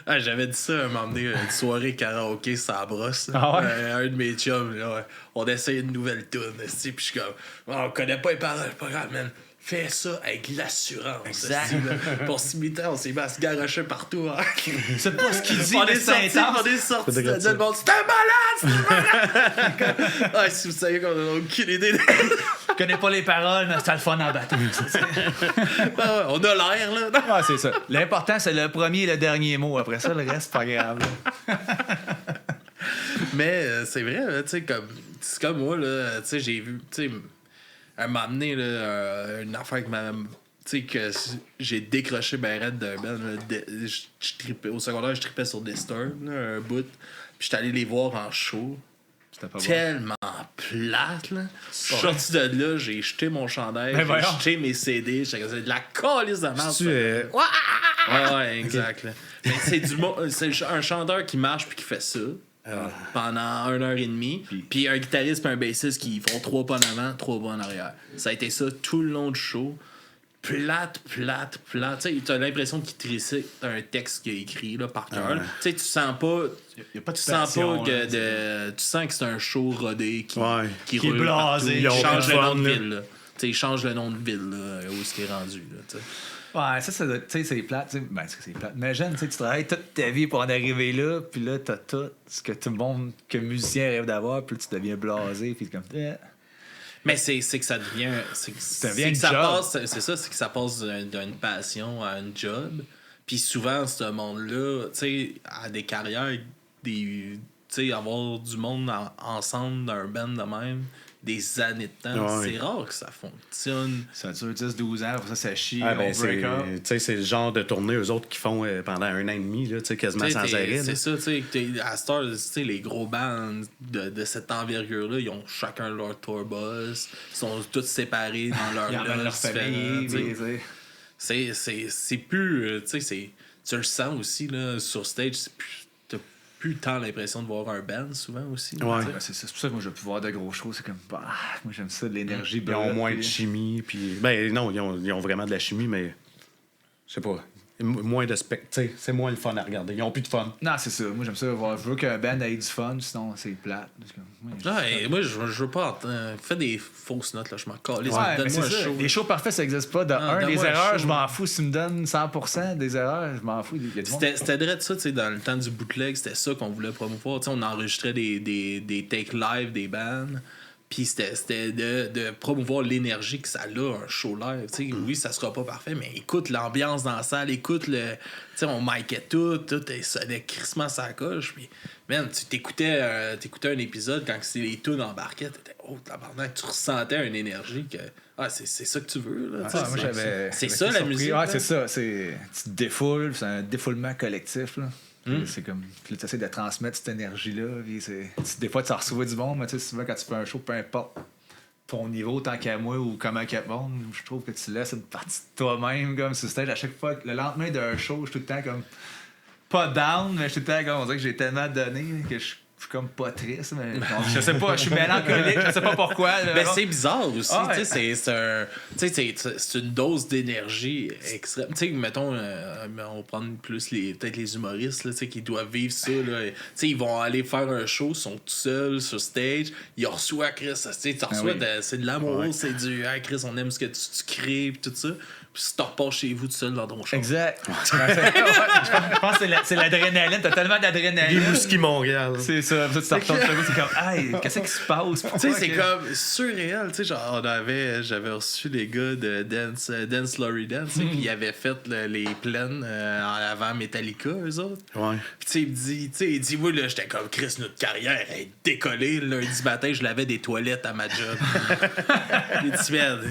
J'avais dit ça un moment donné, une soirée karaoké, ça brosse. Un de mes chums, là, on essayait une nouvelle tune, puis je suis comme, on connaît pas les paroles, pas grave, man. Fais ça avec l'assurance. Exact. Pour s'imiter, on s'est mis à se garocher partout. Hein. C'est pas ce qu'il dit, on est sorti de le monde. C'est un malade! Si vous saviez qu'on a aucune idée. Je connais pas les paroles, mais c'était le fun en bateau. On a l'air, là. Ah, c'est ça. L'important, c'est le premier et le dernier mot. Après ça, le reste, c'est pas grave. Mais c'est vrai, tu sais, c'est comme moi, là, tu sais, j'ai vu, tu sais, un moment donné, là, une affaire que tu sais, que j'ai décroché ben raide d'un band. Au secondaire, je tripais sur Disturbed, un bout. Puis j'étais allé les voir en show. Tellement plate, là. Je suis sorti de là, j'ai jeté mon chandail, j'ai jeté mes CD, j'ai de la calice de merde. Ouais, exact. Là. Mais c'est un chanteur qui marche puis qui fait ça pendant 1h30. Puis un guitariste et un bassiste qui font 3 pas en avant, 3 pas en arrière. Ça a été ça tout le long du show. Plate. Tu sais, t'as l'impression qu'il tricite un texte qu'il a écrit là, par cœur. Tu sais, tu sens pas. Y a pas de tu sens passion, pas là, que tu sens que c'est un show rodé qui est roule blasé. Il change le nom de ville. Là. Il change le nom de ville là, où est-ce qu'il est rendu. Là, t'sais. Ouais, ça tu sais, c'est plate. Ben, c'est plate. Mais jeune, tu travailles toute ta vie pour en arriver là, puis là, t'as tout ce que tout le monde, que musicien rêve d'avoir, puis tu deviens blasé, puis comme. Mais c'est que ça devient. C'est que ça passe. C'est ça, c'est que ça passe d'une passion à un job. Puis souvent, ce monde-là, tu sais, à des carrières, tu sais, avoir du monde ensemble d'un band de même, des années de temps, c'est rare que ça fonctionne. Ça dure 10-12 ans, après ça chie, c'est le genre de tournée, eux autres, qui font pendant 1 an et demi, là, quasiment sans arrêt. C'est ça, tu sais, à Star, les gros bands de cette envergure-là, ils ont chacun leur tour bus, ils sont tous séparés dans leur famille. C'est plus, tu sais, tu le sens aussi, là, sur stage, plus tant l'impression de voir un band souvent aussi. Ouais, c'est pour ça que moi je peux voir de gros shows, c'est comme moi j'aime ça, de l'énergie. Ils ont moins de chimie, puis non, ils ont vraiment de la chimie, mais je sais pas, moins de spectacle, c'est moins le fun à regarder. Ils ont plus de fun. Non, c'est ça. Moi j'aime ça voir. Je veux qu'un band ait du fun, sinon c'est plate. Moi je veux pas fais des fausses notes là, je m'en calisse. Donne-moi un show. Les shows parfaits ça existe pas. Les erreurs, je m'en fous. Si tu me donnes 100% des erreurs, je m'en fous. C'était vrai de ça, tu sais, dans le temps du bootleg, c'était ça qu'on voulait promouvoir. Tu sais, on enregistrait des takes live des bands. Puis c'était de promouvoir l'énergie que ça a, un show live. T'sais, oui, ça sera pas parfait, mais écoute l'ambiance dans la salle, écoute le. T'sais, on micait tout ça allait crissement sa coche. Puis, man, tu t'écoutais un épisode quand c'est les tunes embarquaient, t'étais tabarnak, tu ressentais une énergie que. Ah, c'est ça que tu veux, là. C'est ça la musique. Ah, c'est ça. Tu te défoules, c'est un défoulement collectif, là. C'est comme. Puis tu essaies de transmettre cette énergie-là. Puis des fois, tu en reçois du monde, mais tu sais, souvent, quand tu fais un show, peu importe ton niveau, tant qu'à moi ou comment qu'à monde, je trouve que tu laisses une partie de toi-même comme sur stage. À chaque fois, le lendemain d'un show, je suis tout le temps comme. Pas down, mais je suis tout le temps comme. On dirait que j'ai tellement donné que je suis comme pas triste, mais je sais pas, je suis mélancolique, je sais pas pourquoi. Ben, c'est bizarre aussi, c'est une dose d'énergie extrême. Tu sais, mettons, on prend plus peut-être les humoristes là, qui doivent vivre ça. Là. Ils vont aller faire un show, ils sont tout seuls sur stage, ils reçoivent Chris, tu reçois c'est de l'amour, c'est du Chris, on aime ce que tu crées, pis tout ça. Puis tu repars chez vous tout seul dans ton show. Exact. Je pense que c'est l'adrénaline. T'as tellement d'adrénaline. Les Mouski Montréal. C'est ça. Tu retournes chez vous, c'est comme, hey, qu'est-ce qui se passe? Tu sais, c'est comme surréel. Tu sais, genre, j'avais reçu les gars de Dance Laurie Dance, puis ils avaient fait les plaines avant Metallica, eux autres. Ouais. Puis il dit, moi, là, j'étais comme, Chris, notre carrière est décollée. Le lundi matin, je lavais des toilettes à ma job. Les petits merde.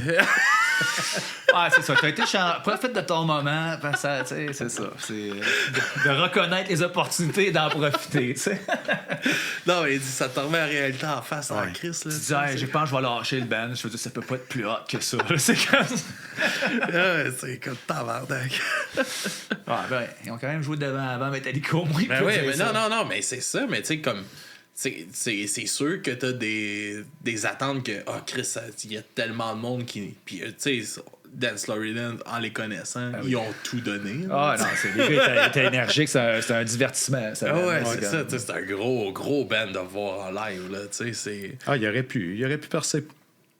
Ah, c'est ça. T'as été profite de ton moment. Ça, c'est ça. C'est de reconnaître les opportunités et d'en profiter. T'sais. Non, mais il dit, ça te remet la réalité en face en crise. Tu dis, hey, je pense que je vais lâcher le band. Je veux dire, ça peut pas être plus hot que ça. C'est comme. C'est comme tabarnak. Ils ont quand même joué avant Metallica au moins. Ben oui, mais non, mais c'est ça. Mais tu sais, comme. C'est sûr que t'as des attentes que Chris, il y a tellement de monde qui. Puis tu sais, Dance Laurie Dance, en les connaissant, ils ont tout donné. Ah non, les gars étaient énergiques, c'est un divertissement. C'est ça, c'est un gros band de voir en live, là, tu sais, c'est... Ah, il aurait pu percer.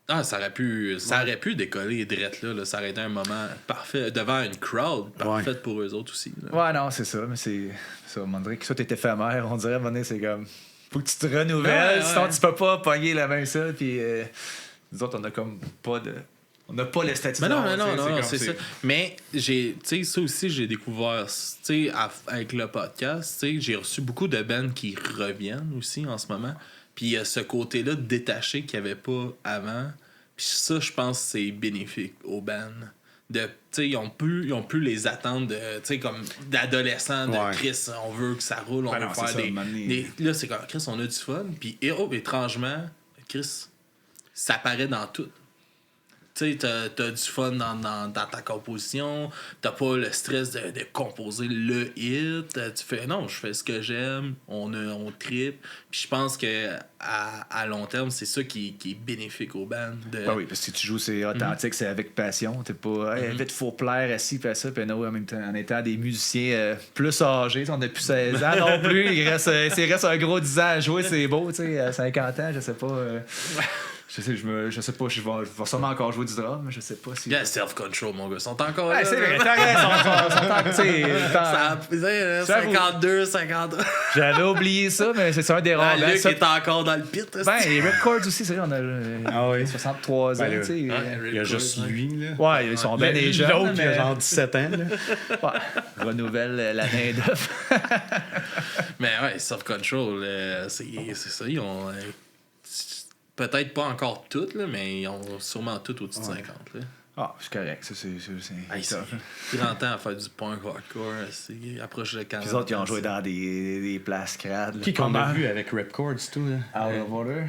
Ah, ça aurait pu décoller direct là, ça aurait été un moment parfait, devant une crowd parfaite pour eux autres aussi. Là. Ouais, non, c'est ça, mais c'est ça, on dirait que ça t'est éphémère, on dirait à un moment donné, c'est comme... Faut que tu te renouvelles, sinon tu peux pas pogner la main seule, puis... Nous autres, on a comme pas de... On n'a pas le statut mais non, de... c'est ça. Mais ça aussi, j'ai découvert avec le podcast. J'ai reçu beaucoup de bands qui reviennent aussi en ce moment. Puis il y a ce côté-là détaché qu'il n'y avait pas avant. Puis ça, je pense que c'est bénéfique aux bands. Ils ont plus les attentes comme d'adolescents de Chris, on veut que ça roule, on veut faire des... Là, c'est comme Chris, on a du fun. Puis étrangement, Chris, ça paraît dans tout. Tu sais, t'as du fun dans ta composition, t'as pas le stress de composer le hit, tu fais non, je fais ce que j'aime, on trippe, puis je pense que à long terme, c'est ça qui est bénéfique aux bands. Oui, parce que si tu joues, c'est authentique, c'est avec passion, t'es pas vite faut plaire assis, puis ça, puis non, en même temps, en étant des musiciens plus âgés, on a plus 16 ans non plus, il reste un gros 10 ans à jouer, c'est beau, tu sais, à 50 ans, je sais pas... Je sais pas, je vais sûrement encore jouer du drum, mais je sais pas si... Yeah, self-control, mon gars. Ils sont encore là. C'est vrai, t'as raison. 52, 50... J'avais oublié ça, mais c'est un des rares. Luc est encore dans le pit. Les Ripcords aussi, c'est vrai, on a 63 ans, tu sais. Il y a juste lui, là. Ouais, ils sont bien des jeunes. L'autre, il a genre 17 ans, là. Ouais, renouvelle la main-d'œuvre. Mais ouais, self-control, c'est ça, ils ont... Peut-être pas encore toutes, là, mais ils ont sûrement toutes au-dessus de 50. Là. Ah, c'est correct. C'est 30 ans à faire du punk hardcore, c'est approche de 40. Les autres, ils ont joué dans des places crades. Qui qu'on a vu avec Ripcords, tout. Là. Out of Order.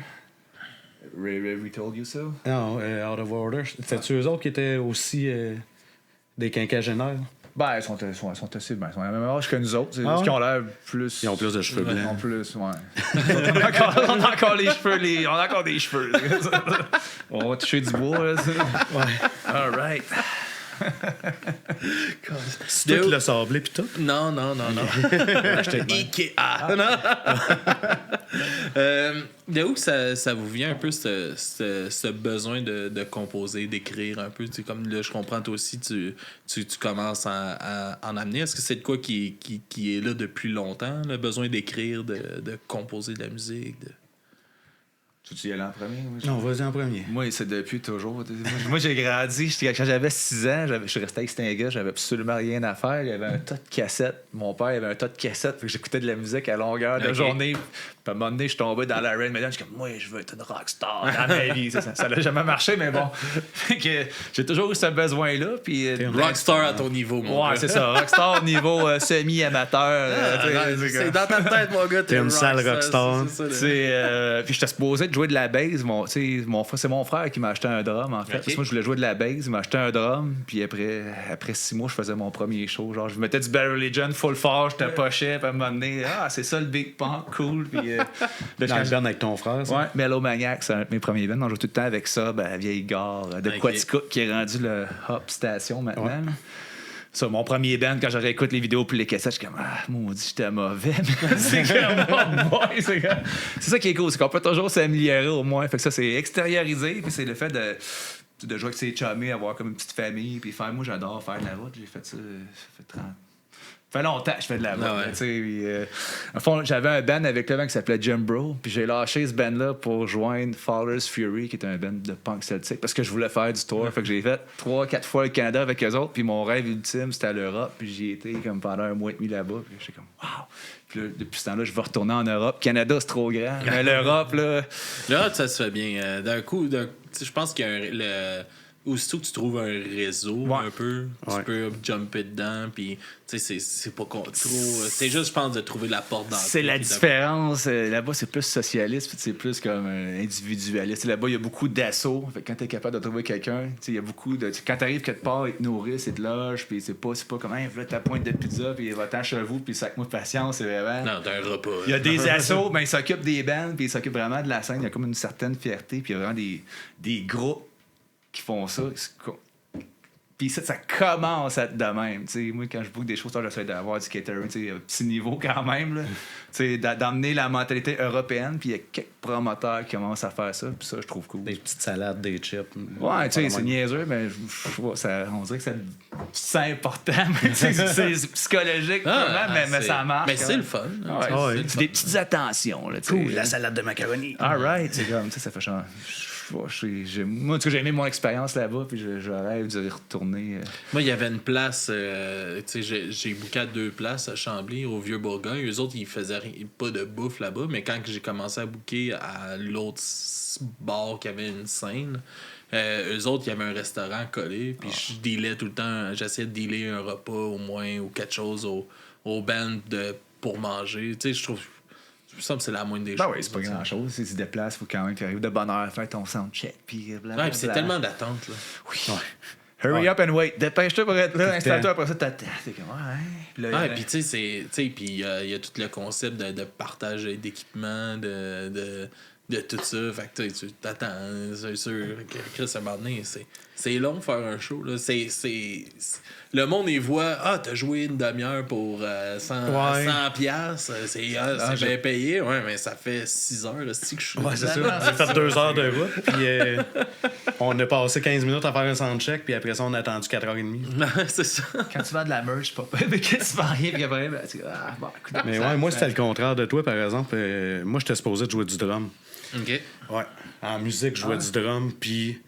We told you so? Non, Out of Order. C'était-tu eux autres qui étaient aussi des quinquagénaires? Ben, ils sont assez... Ben, ils sont à la même âge que nous autres. C'est juste qu'ils ont l'air plus... Ils ont plus de cheveux blancs. Ils ont plus, ouais. On a encore les cheveux, on a encore des cheveux. On va toucher du bois, là. Ouais. All right. C'est toi qui l'as sablé pis tout? Non. Ikea. De où ça vous vient un peu ce besoin de composer, d'écrire un peu? Comme là, je comprends, toi aussi, tu commences à en amener. Est-ce que c'est de quoi qui est là depuis longtemps, le besoin d'écrire, de composer de la musique? Tu y allais en premier? Non, vas-y en premier. Moi, c'est depuis toujours. Moi, j'ai grandi. Quand j'avais 6 ans, je suis resté avec un gars, j'avais absolument rien à faire. Il y avait un tas de cassettes. Mon père avait un tas de cassettes. Fait que j'écoutais de la musique à longueur de journée. Puis à un moment donné, je suis tombé dans la Rain Maiden. Je suis comme, moi, je veux être une rockstar dans ma vie. Ça n'a jamais marché, mais bon. Fait que j'ai toujours eu ce besoin-là. Puis, rockstar à ton niveau, mon gars. Ouais, c'est ça. Rockstar au niveau semi-amateur. C'est dans ta tête, mon gars. T'es une sale rockstar. Puis j'étais supposé de jouer de la bass. C'est mon frère qui m'a acheté un drum, en fait. Parce que moi, je voulais jouer de la bass. Il m'a acheté un drum. Puis après 6 mois, je faisais mon premier show. Genre, je mettais du Barry Legion full fort, je te pochais. Puis à un moment donné, c'est ça le big punk, cool. Puis dans le band avec ton frère, ça? Ouais, Mellow Maniac, c'est un de mes premiers bands. On joue tout le temps avec ça, la vieille gare de Quaticook qui est rendu le Hop Station maintenant. Ouais. Ça, mon premier band, quand je réécoute les vidéos puis les cassettes, je suis comme, maudit, j'étais mauvais. C'est ça qui est cool, c'est qu'on peut toujours s'améliorer au moins. Fait que ça, c'est extériorisé, puis c'est le fait de jouer avec ses chummies, avoir comme une petite famille, puis moi, j'adore faire de la route. J'ai fait ça, ça fait 30. Ça fait longtemps que je fais de la route. En fond, j'avais un band avec le band qui s'appelait Jim Bro, puis j'ai lâché ce band-là pour joindre Fowler's Fury, qui est un band de punk celtique, parce que je voulais faire du tour. Fait que j'ai fait 3-4 fois le Canada avec eux autres, puis mon rêve ultime, c'était à l'Europe, puis j'y étais comme pendant 1 mois et demi là-bas, puis j'étais comme wow! Puis là, depuis ce temps-là, je vais retourner en Europe. Canada, c'est trop grand, mais l'Europe, là... L'Europe, ça se fait bien. D'un coup, je pense qu'il y a aussitôt que tu trouves un réseau un peu, tu peux jumper dedans, puis c'est pas trop. C'est juste, je pense, de trouver la porte d'entrée. C'est la différence. Là-bas, c'est plus socialiste, puis c'est plus comme individualiste. Là-bas, il y a beaucoup d'assauts. Fait que quand t'es capable de trouver quelqu'un, il y a beaucoup de. Quand t'arrives quelque part, ils te nourrissent, ils te logent, puis c'est pas comme, là, ta pointe de pizza, puis va-t'en chez vous, puis sac-moi de patience, c'est vraiment. Non, t'as un repas. Il y a des assauts, mais ils s'occupent des bands, puis ils s'occupent vraiment de la scène. Il y a comme une certaine fierté, puis il y a vraiment des groupes qui font ça. Puis ça commence à être de même. T'sais, moi, quand je book des choses, j'essaie d'avoir du catering, un petit niveau quand même. D'emmener la mentalité européenne. Puis il y a quelques promoteurs qui commencent à faire ça. Puis ça, je trouve cool. Des petites salades, des chips. Ouais, tu sais, c'est niaiseux, mais on dirait que c'est important. C'est psychologique, mais ça marche. Mais c'est le fun. C'est des petites attentions. Là, cool, la salade de macaroni. All right. C'est comme ça fait changer. moi, en tout cas, j'ai aimé mon expérience là-bas, puis je rêve d'y retourner. Moi, il y avait une place, tu sais, j'ai booké à 2 places à Chambly, au Vieux-Bourgogne. Eux autres, ils faisaient pas de bouffe là-bas, mais quand j'ai commencé à booker à l'autre bar qui avait une scène, eux autres, il y avait un restaurant collé, puis je dealais tout le temps, j'essayais de dealer un repas au moins ou quelque chose au band pour manger. Tu sais, je trouve. Ça me semble que c'est la moindre des choses. Oui, c'est pas grand-chose. Si tu te déplaces, il faut quand même que tu arrives de bonne heure, faire ton soundcheck, puis blablabla. Ouais, puis c'est tellement d'attente, là. Oui. Ouais. Hurry up and wait. Dépêche-toi pour être là, installe-toi, après ça, t'attends. C'est comme, ouais. Puis tu sais, puis il y a tout le concept de partage d'équipement, de tout ça. Fait que tu t'attends, c'est sûr. Chris, à un moment donné, c'est long de faire un show, là. Le monde, il voit, t'as joué une demi-heure pour 100 piastres, c'est bien payé, ouais, mais ça fait 6 heures, là, c'est que je suis. Ouais, c'est ça. J'ai fait 2 heures de route, puis on a passé 15 minutes à faire un soundcheck, puis après ça, on a attendu 4h30. C'est ça. Quand tu vends de la merch, pas mais quand tu vends rien, puis après, tu mais ouais, moi, c'était le contraire de toi, par exemple. Moi, j'étais supposé de jouer du drum. OK. Ouais. En musique, je jouais du drum, puis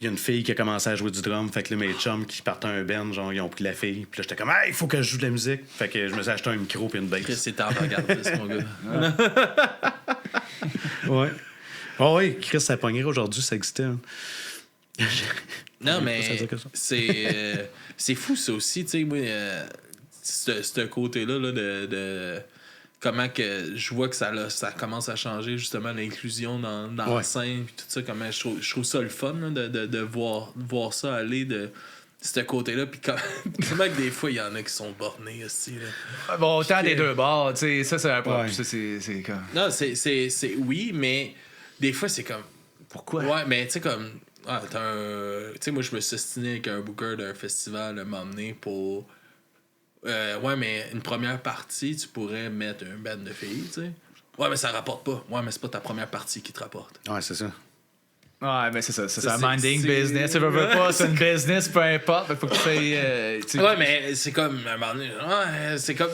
il y a une fille qui a commencé à jouer du drum. Fait que là, mes chums qui partaient un band, genre, ils ont pris la fille. Puis là, j'étais comme, hey, il faut que je joue de la musique. Fait que je me suis acheté un micro puis une bass. Chris, c'est avant-gardiste, mon gars. Ouais. Oh, oui, Chris, ça pognerait aujourd'hui, ça existait. Hein. Non, mais c'est fou, ça aussi. Tu sais, moi, ce côté-là là, de comment que je vois que ça commence à changer, justement, l'inclusion dans la scène, puis tout ça, comment je trouve ça le fun, là, de voir ça aller de ce côté-là, puis comment que des fois, il y en a qui sont bornés aussi, là. Bon, autant des deux bords, tu sais, ça, c'est un problème. Ça, c'est comme... Non, c'est oui, mais des fois, c'est comme... Pourquoi? Ouais, mais tu sais, comme... tu sais, moi, je me suis ostinné avec un booker d'un festival à m'emmener pour... ouais, mais une première partie, tu pourrais mettre un band de filles, tu sais. Ouais, mais ça rapporte pas. Ouais, mais c'est pas ta première partie qui te rapporte. Ouais, c'est ça. Ouais, mais c'est ça. C'est un minding business. Tu veux pas, c'est une business, peu importe. Faut que tu ouais, mais c'est comme... À un moment donné, ouais, c'est comme...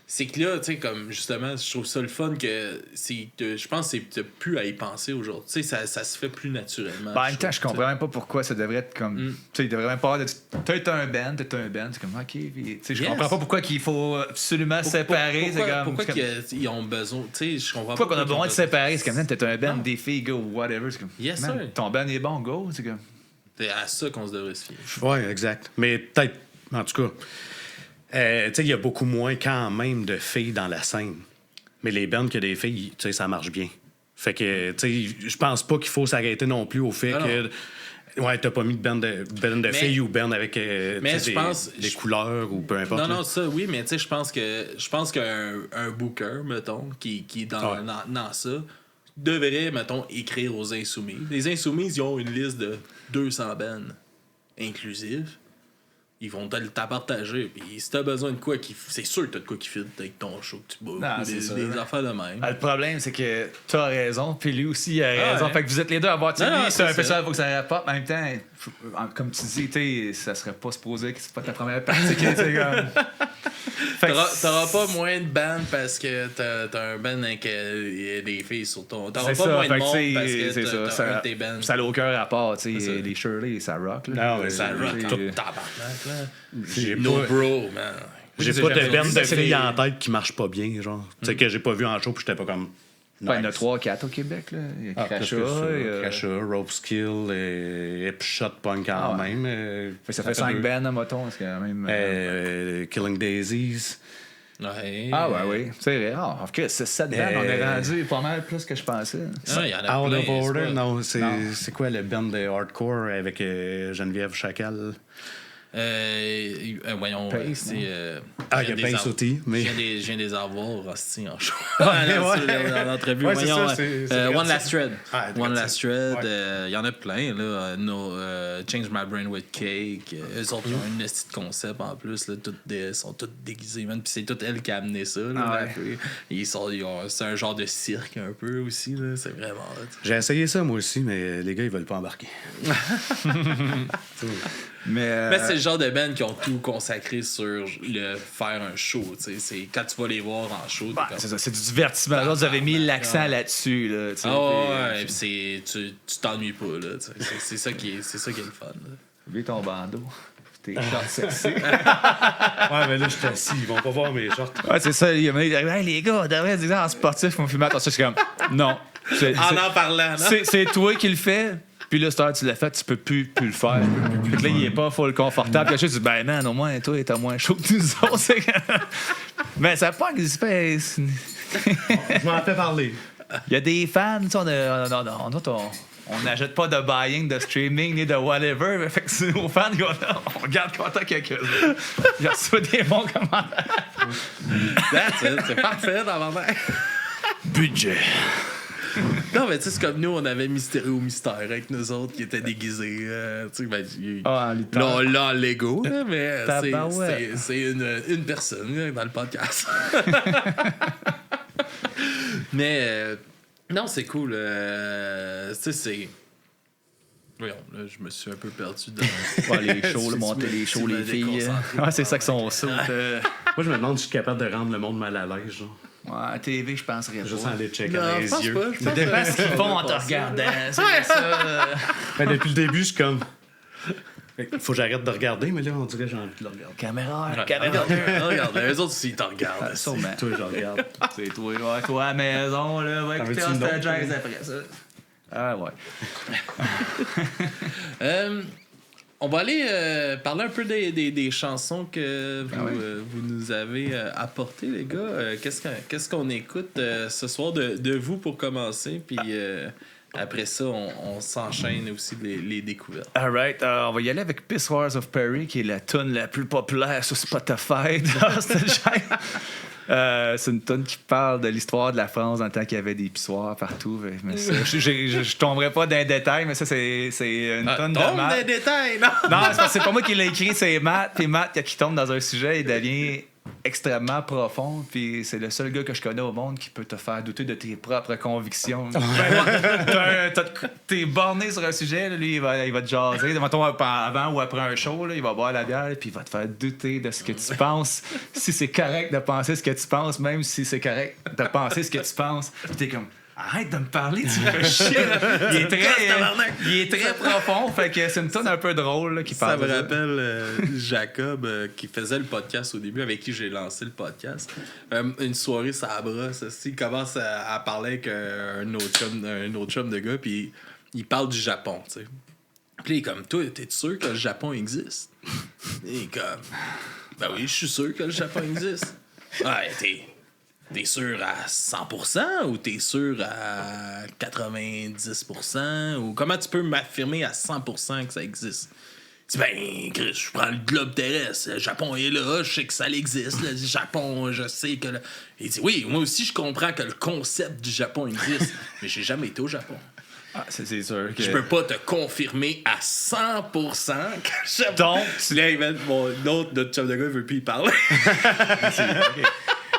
C'est que là, tu sais, comme justement, je trouve ça le fun que je pense que t'as plus à y penser aujourd'hui. Tu sais, ça se fait plus naturellement. En même temps, je comprends même pas pourquoi ça devrait être comme. Tu sais, il devrait même pas avoir t'as un band, c'est comme, OK. Puis, je comprends pas pourquoi il faut absolument séparer. Pourquoi ils ont besoin. Tu sais, je comprends pas. Pourquoi qu'on a besoin de séparer? C'est comme, t'as un band, des filles, go, whatever. C'est comme, yes, sir. Ton band est bon, go. C'est comme. C'est à ça qu'on se devrait se fier. Ouais, exact. Mais peut-être, en tout cas. Tu sais, il y a beaucoup moins quand même de filles dans la scène. Mais les bands que des filles, tu sais, ça marche bien. Fait que, tu sais, je pense pas qu'il faut s'arrêter non plus au fait que... Ouais, t'as pas mis de band de filles ou band avec des couleurs ou peu importe. Non, ça, oui, mais tu sais, je pense qu'un booker, mettons, qui est dans ça, devrait, mettons, écrire aux Insoumis. Les Insoumis, ils ont une liste de 200 bands inclusives. Ils vont te partager. Puis si t'as besoin de quoi, c'est sûr que t'as de quoi qui fit avec ton show que tu bats. Des affaires de même. Le problème, c'est que t'as raison, puis lui aussi il a raison. Fait que vous êtes les deux à voir. C'est un peu ça, il faut que ça rapporte. En même temps, comme tu dis, ça serait pas supposé que c'est pas ta première partie. T'auras pas moins de bands parce que t'as un band avec des filles sur ton. T'auras pas moins de monde parce que t'as un de tes bands. Ça n'a aucun rapport, tu sais. Les Shirley, ça rock. Non, mais ça rock tout tabarnak, là. J'ai no bro, man. J'ai pas de band de filles en tête qui marchent pas bien, genre. Tu sais, que j'ai pas vu en show puis j'étais pas comme. Il y en a 3-4 au Québec, là. Il y a Crasha, Rope Skill et Shot Punk quand même. Ça fait 5 bands à moton, c'est quand même. Killing Daisies. Ouais. Oui. C'est vrai. En fait, c'est 7 bands, on est rendu pas mal plus que je pensais. Il y en a Out plein, of Order, non, c'est quoi le band de hardcore avec Geneviève Chacal? Voyons, Pace, il y a Pace aussi, mais... Je viens des avoir aussi en show. Dans l'entrevue. Voyons, One Last Thread. One Last Thread. Il y en a plein, là. Change My Brain with Cake. Eux autres, ils ont une petite concept en plus, là. Sont toutes déguisées, man. Puis c'est toute elle qui a amené ça, là. C'est un genre de cirque, un peu, aussi, là. C'est vraiment... J'ai essayé ça, moi aussi, mais les gars, ils veulent pas embarquer. Mais c'est le genre de band qui ont tout consacré sur le faire un show. C'est quand tu vas les voir en show. C'est ça, c'est du divertissement. Là, vous avez mis l'accent là-dessus. Là, puis tu t'ennuies pas. Là, c'est ça qui est le fun. Oublie ton bandeau. Tes shorts sexy. Ouais, mais là, je suis assis. Ils vont pas voir mes shorts. Ouais, c'est ça. Il dit, hey, les gars, on devrait dire en sportif, on filme. Attention, je suis comme, non. En parlant, non? C'est toi qui le fais. Puis là, tu l'as fait, tu peux plus le faire. Fait que là, il est pas full confortable. Puis là, je dis, ben man, au moins, toi, t'as moins chaud que nous autres. Mais ça n'a pas existé. Je m'en fais parler. Il y a des fans, on n'achète pas de buying, de streaming, ni de whatever. Fait que c'est nos fans, on garde contact avec eux. Ils reçoivent des bons commentaires. That's it, c'est parfait dans ma main. Budget. Non, mais tu sais, c'est comme nous, on avait Mysterio Mystère avec nous autres qui étaient déguisés. Tu sais, en Lego, là, mais c'est une personne dans le podcast. Mais non, c'est cool. Tu sais, c'est. Voyons, là, je me suis un peu perdu dans les shows, monter les shows, les filles. C'est ça qui sont sauts. Moi, je me demande si je suis capable de rendre le monde mal à l'aise. Genre. Ouais, à TV, je penserais pas. Juste en les checker dans les yeux. Ça dépend ce qu'ils font en te regardant. C'est ça. Ben, depuis le début, je suis comme. Faut que j'arrête de regarder, mais là, on dirait que j'ai envie de le regarder. Caméra. Regarde, eux autres aussi, ils t'en regardent. Toi, je regarde. C'est toi à la maison, là. Va écouter Hostel Jazz après ça. Ah, ouais. On va aller parler un peu des chansons que vous nous avez apportées, les gars. Qu'est-ce qu'on écoute ce soir de vous pour commencer? Puis après ça, on s'enchaîne aussi les découvertes. All right. On va y aller avec Pissoirs of Perry, qui est la tune la plus populaire sur Spotify. C'est une tune qui parle de l'histoire de la France dans le temps qu'il y avait des pissoirs partout. Mais ça, je tomberai pas dans les détails, mais ça, c'est une tune de Matt. Tombe dans les détails, non? Non, c'est pas moi qui l'ai écrit, c'est Matt. Puis Matt, qui tombe dans un sujet, il devient extrêmement profond. Puis c'est le seul gars que je connais au monde qui peut te faire douter de tes propres convictions. T'es borné sur un sujet, là, lui, il va te jaser. Mettons, avant ou après un show, là, il va boire la bière, puis il va te faire douter de ce que tu penses. Si c'est correct de penser ce que tu penses, même si c'est correct de penser ce que tu penses. Puis t'es comme... Arrête de me parler, tu me fais chier. Il est très profond, fait que c'est une tonne un peu drôle là, qui parle. Ça me rappelle Jacob qui faisait le podcast au début, avec qui j'ai lancé le podcast. Une soirée, ça brosse. Il commence à parler avec un autre chum de gars, puis il parle du Japon, tu sais. Puis il est comme, toi, t'es sûr que le Japon existe? Il est comme, ben oui, je suis sûr que le Japon existe. Ouais, T'es sûr à 100% ou t'es sûr à 90%? Ou comment tu peux m'affirmer à 100% que ça existe? Tu dis, ben, Chris, je prends le globe terrestre. Le Japon est là, je sais que ça existe. Le Japon, je sais que... Il dit, oui, moi aussi, je comprends que le concept du Japon existe, mais j'ai jamais été au Japon. Ah, c'est sûr que... Je peux pas te confirmer à 100% que le Japon... Donc... Là, notre chum de gars, il veut plus y parler.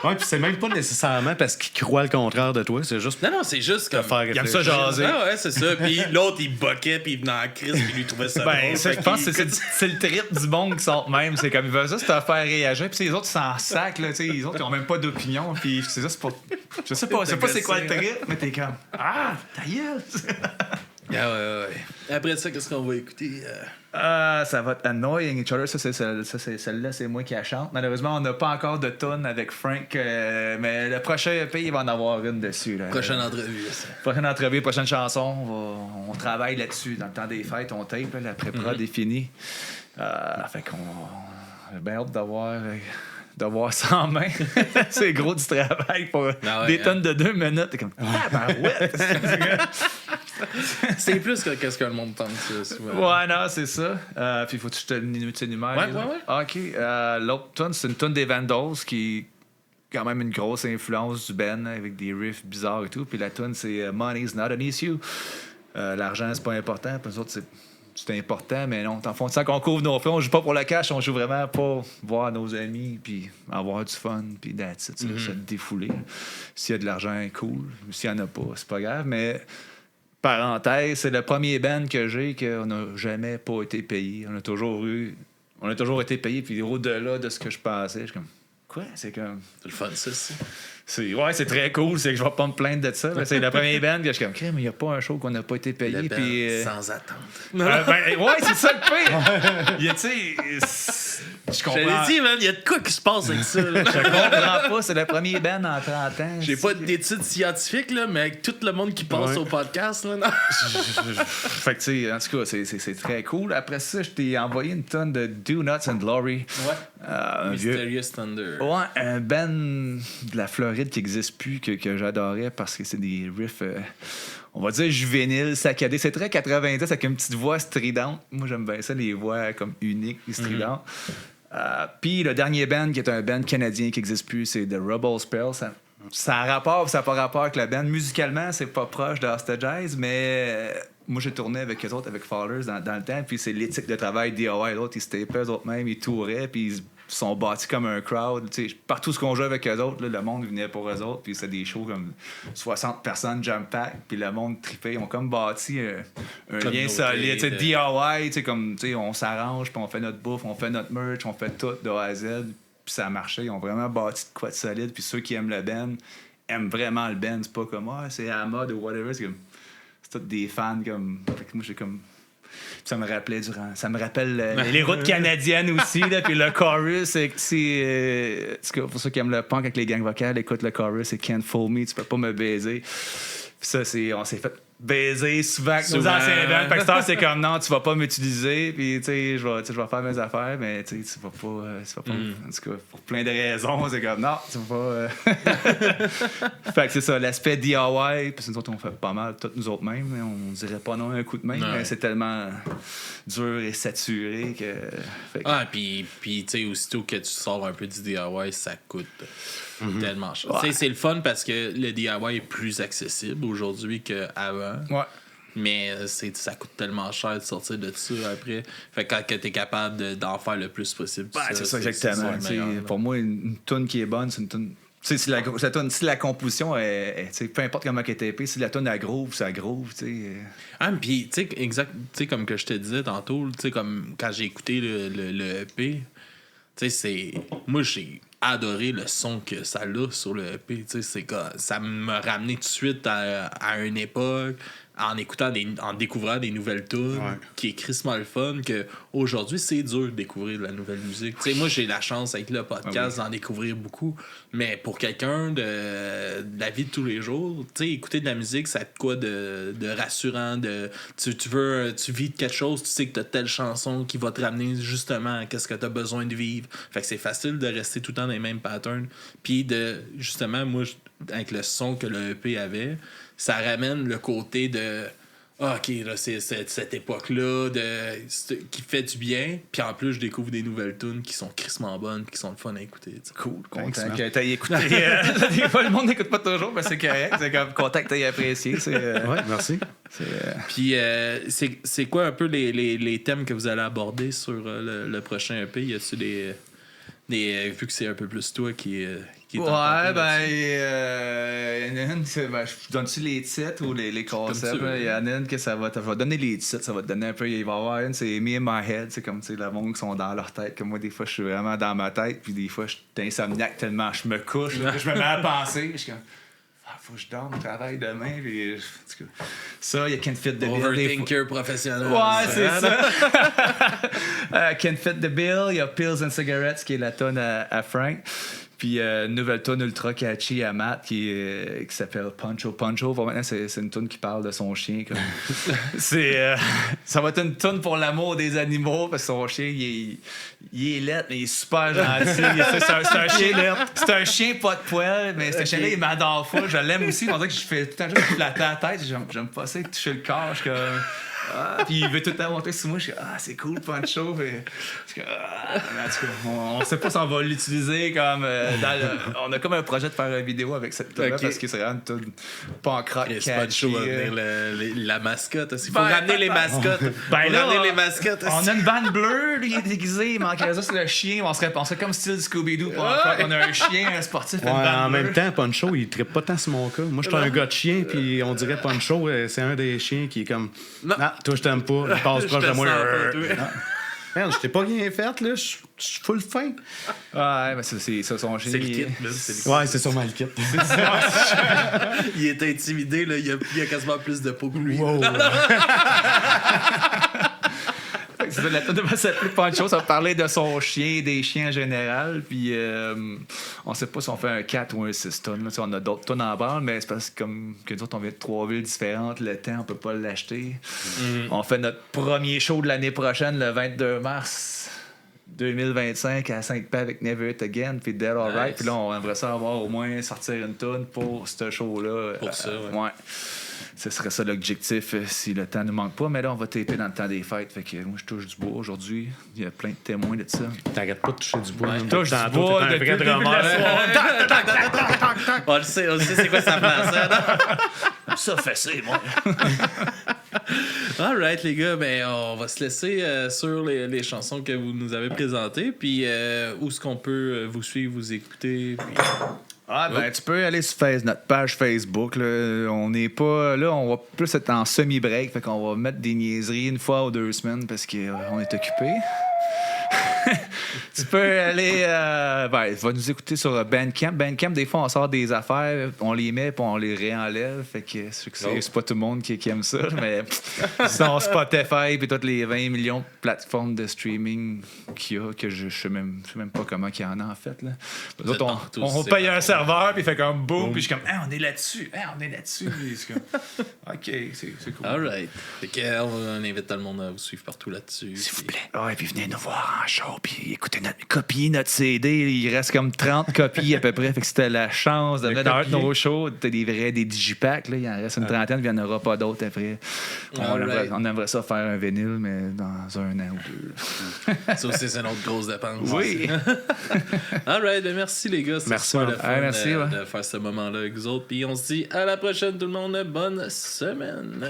Ouais, puis c'est même pas nécessairement parce qu'il croit le contraire de toi, c'est juste. Non, c'est juste comme. Il aime ça jaser. Ah ouais, c'est ça. Puis l'autre, il boquait, puis il venait en crise, puis il lui trouvait ça drôle. Je pense que c'est le trip du monde qui sort même. C'est comme, ils veulent ça, c'est à faire réagir. Puis les autres, ils s'en sacent, là. Les autres, ils ont même pas d'opinion. Puis c'est ça, c'est pour. Je sais pas c'est quoi le trip, mais t'es comme. Ah, ta gueule! Ouais. Après ça, qu'est-ce qu'on va écouter? Ça va être Annoying Each Other. Celle-là, c'est moi qui la chante. Malheureusement, on n'a pas encore de tune avec Frank, mais le prochain EP, il va en avoir une dessus. Là. Prochaine entrevue. Prochaine entrevue, prochaine chanson. On travaille là-dessus. Dans le temps des fêtes, on tape, là, la pré-prod est finie. Fait qu'on a bien hâte d'avoir ça en main. C'est gros du travail pour des tonnes de 2 minutes. T'es comme, ouais. C'est plus que qu'est-ce que le monde pense souvent. Ouais, non, c'est ça. Puis faut que je t'énumère. Ouais. OK. L'autre tune, c'est une tune des Vandals qui est quand même une grosse influence du Ben avec des riffs bizarres et tout. Puis la tune, c'est Money's Not an Issue. L'argent, c'est pas important. Puis nous autres, c'est important, mais non. En fond, ça qu'on couvre nos frais, on joue pas pour le cash, on joue vraiment pour voir nos amis, puis avoir du fun, puis that's it, se défouler. S'il y a de l'argent, cool. S'il y en a pas, c'est pas grave, mais parenthèse, c'est le premier band que j'ai qu'on n'a jamais pas été payé. On a toujours été payé, puis au-delà de ce que je pensais, je suis comme, quoi? C'est comme... C'est le fun, ça, aussi. C'est très cool, c'est que je vais pas me plaindre de ça. C'est le premier band que je suis comme, mais il n'y a pas un show qu'on n'a pas été payé. Le band puis, sans attendre. C'est ça le pire. Tu sais, je comprends. Je l'ai dit, man, il y a de quoi qui se passe avec ça. Là. Je comprends pas, c'est le premier band en 30 ans. J'ai pas d'études scientifiques, là, mais avec tout le monde qui passe au podcast, là, non? Fait que, tu sais, en tout cas, c'est très cool. Après ça, je t'ai envoyé une tonne de Do Nuts and Glory. Ouais. Mysterious Thunder. Ouais, un band de la Floride qui n'existe plus, que j'adorais parce que c'est des riffs, on va dire juvéniles, saccadés. C'est très 90 avec une petite voix stridente. Moi, j'aime bien ça, les voix comme uniques et stridentes. Puis le dernier band, qui est un band canadien qui n'existe plus, c'est The Rebel Spell. Ça a rapport, ça n'a pas rapport avec la band. Musicalement, c'est pas proche de Hostages, mais moi, j'ai tourné avec eux autres, avec Fallers dans le temps, puis c'est l'éthique de travail DIY. Les autres, ils se tapaient eux autres mêmes, ils touraient, puis ils sont bâtis comme un crowd. T'sais, partout ce qu'on jouait avec eux autres, là, le monde venait pour eux autres, puis c'était des shows comme 60 personnes, jam pack, puis le monde trippait. Ils ont comme bâti un lien solide. DIY, comme on s'arrange, puis on fait notre bouffe, on fait notre merch, on fait tout de A à Z, puis ça a marché. Ils ont vraiment bâti de quoi de solide, puis ceux qui aiment le band aiment vraiment le band. C'est pas comme c'est à la mode ou whatever, c'est tous des fans comme. Fait que moi, j'ai comme. Ça me rappelle les routes canadiennes aussi, là, puis le chorus, pour ceux qui aiment le punk avec les gangs vocales, écoute le chorus, c'est Can't Fool Me, tu peux pas me baiser. Puis ça, on s'est fait baiser souvent avec nos anciens bands. Fait que c'est comme, non, tu vas pas m'utiliser, puis tu sais, je vais faire mes affaires, mais tu vas pas en tout cas, pour plein de raisons, c'est comme, non, tu vas pas... Fait que c'est ça, l'aspect DIY, puis nous autres, on fait pas mal, tous nous autres mêmes, on dirait pas non un coup de main, mais c'est tellement dur et saturé que... Puis tu sais, aussitôt que tu sors un peu du DIY, ça coûte... tellement cher. Ouais. C'est le fun parce que le DIY est plus accessible aujourd'hui qu'avant. Ouais. Mais ça coûte tellement cher de sortir de ça après. Fait que quand tu es capable d'en faire le plus possible. C'est ça, exactement. Pour moi, une toune qui est bonne, c'est une toune. Si la composition est peu importe comment elle est tapée, si la toune a groove, ça groove. Puis, tu sais, exact, comme que je te disais tantôt, comme quand j'ai écouté le EP, moi, j'ai adoré le son que ça a sur le EP. Ça m'a ramené tout de suite à une époque, en découvrant des nouvelles tunes, qui est crissement le fun, que aujourd'hui c'est dur de découvrir de la nouvelle musique. Moi, j'ai la chance avec le podcast d'en découvrir beaucoup, mais pour quelqu'un de la vie de tous les jours, écouter de la musique, ça a de quoi de rassurant, tu vis de quelque chose, tu sais que t'as telle chanson qui va te ramener justement à ce que t'as besoin de vivre. Fait que c'est facile de rester tout le temps dans les mêmes patterns. Puis justement, moi, avec le son que le EP avait, ça ramène le côté de OK, là, c'est cette époque-là qui fait du bien. Puis en plus, je découvre des nouvelles tunes qui sont crissement bonnes et qui sont le fun à écouter. T'sais. Cool, content que t'aies écouté. Des fois, le monde n'écoute pas toujours, mais c'est correct. C'est comme content que t'aies apprécié. Ouais, merci. Puis c'est quoi un peu les thèmes que vous allez aborder sur le prochain EP? Y a-tu des vu que c'est un peu plus toi qui je donne-tu les titres ou les concepts? Il y en a une que ça va donner les titres, ça va te donner un peu. Il va y avoir une, c'est Me in My Head, c'est comme le monde qui sont dans leur tête. Comme moi, des fois, je suis vraiment dans ma tête, puis des fois, je suis insomniaque tellement je me couche, je me mets à penser, je suis comme. Faut que je dorme, je travaille demain. Puis, ça, il y a Can't Fit the Bill. Overthinker professionnel. Ouais, c'est ça. Can't Fit the Bill. Il y a Pills and Cigarettes, qui est la tonne à Frank. Puis nouvelle tune ultra catchy à Matt qui s'appelle Puncho Puncho. Pour maintenant, c'est une tune qui parle de son chien. Comme... ça va être une tune pour l'amour des animaux parce que son chien, il est laid, mais il est super gentil. C'est un chien pas de poil, mais ce chien-là, il m'adore full. Je l'aime aussi. On dirait que je fais tout le temps juste flatter la tête. J'aime pas ça toucher le corps. Je suis comme... Puis il veut tout le temps monter sur moi. Je suis c'est cool, Poncho. En tout cas, on sait pas si on va l'utiliser comme. On a comme un projet de faire une vidéo avec cette tune-là parce que c'est vraiment tout pancrate. Poncho va venir la mascotte. Il faut ramener les mascottes. On a une vanne bleue, lui, il est déguisé. Il manquerait juste le chien. On serait comme style Scooby-Doo. On a un chien, un sportif. Ouais, en même temps, Poncho, il trippe pas tant sur mon cas. Moi, je suis un gars de chien, puis on dirait Poncho, c'est un des chiens qui est comme. Non, toi, je t'aime pas. Il passe proche de moi. Merde, je t'ai pas rien fait, là. Je suis full fin. Ouais, mais c'est ça, son chien. C'est le kit, là. Ouais, c'est sûrement le kit. Il est intimidé, là. Il a quasiment plus de peau que lui. Wow. C'est ça, la tune devait s'appeler Poncho, ça parlait de son chien, des chiens en général. Puis on sait pas si on fait un 4 ou un 6 tonnes. On a d'autres tonnes en barre, mais c'est parce que comme que nous autres, on vient de 3 villes différentes, le temps, on peut pas l'acheter. On fait notre premier show de l'année prochaine, le 22 mars 2025 à Saint-Pé avec Never It Again, puis Dead All Right. Puis là, on aimerait ça avoir au moins sortir une tonne pour ce show-là. Pour ça, ouais. Ce serait ça l'objectif si le temps ne manque pas. Mais là, on va taper dans le temps des fêtes. Fait que moi, je touche du bois aujourd'hui. Il y a plein de témoins de ça. T'arrêtes pas de toucher du bois. Je touche du bois un vrai drummer. On le sait, c'est quoi sa place. Ça fait ça, moi. All right, les gars, ben, on va se laisser sur les chansons que vous nous avez présentées. Puis où est-ce qu'on peut vous suivre, vous écouter? Puis... tu peux aller sur notre page Facebook. Là. On n'est pas. Là, on va plus être en semi-break. Fait qu'on va mettre des niaiseries une fois ou 2 semaines parce qu'on est occupé. Tu peux aller. Va nous écouter sur Bandcamp. Bandcamp, des fois, on sort des affaires, on les met puis on les réenlève. Fait que c'est pas tout le monde qui aime ça. Mais sinon, Spotify puis toutes les 20 millions de plateformes de streaming qu'il y a, que je sais même pas comment il y en a en fait. Là. Autres, on paye un serveur puis il fait comme boum. Puis je suis comme, on est là-dessus. On est là-dessus. C'est comme, OK, c'est cool. All right. Fait qu'on invite tout le monde à vous suivre partout là-dessus. S'il vous plaît. Et puis venez nous voir en show. Puis écoutez, copier notre CD. Il reste comme 30 copies à peu près. Fait que c'était la chance de venir dans un de nos shows. T'as des digipacks. Là. Il en reste une trentaine. Puis il n'y en aura pas d'autres après. On aimerait ça faire un vinyle, mais dans 1 an ou 2. Ça aussi, c'est une autre grosse dépense. Oui. All right. Ben, merci, les gars. Merci. Le fun de faire ce moment-là avec vous autres. Puis on se dit à la prochaine, tout le monde. Bonne semaine.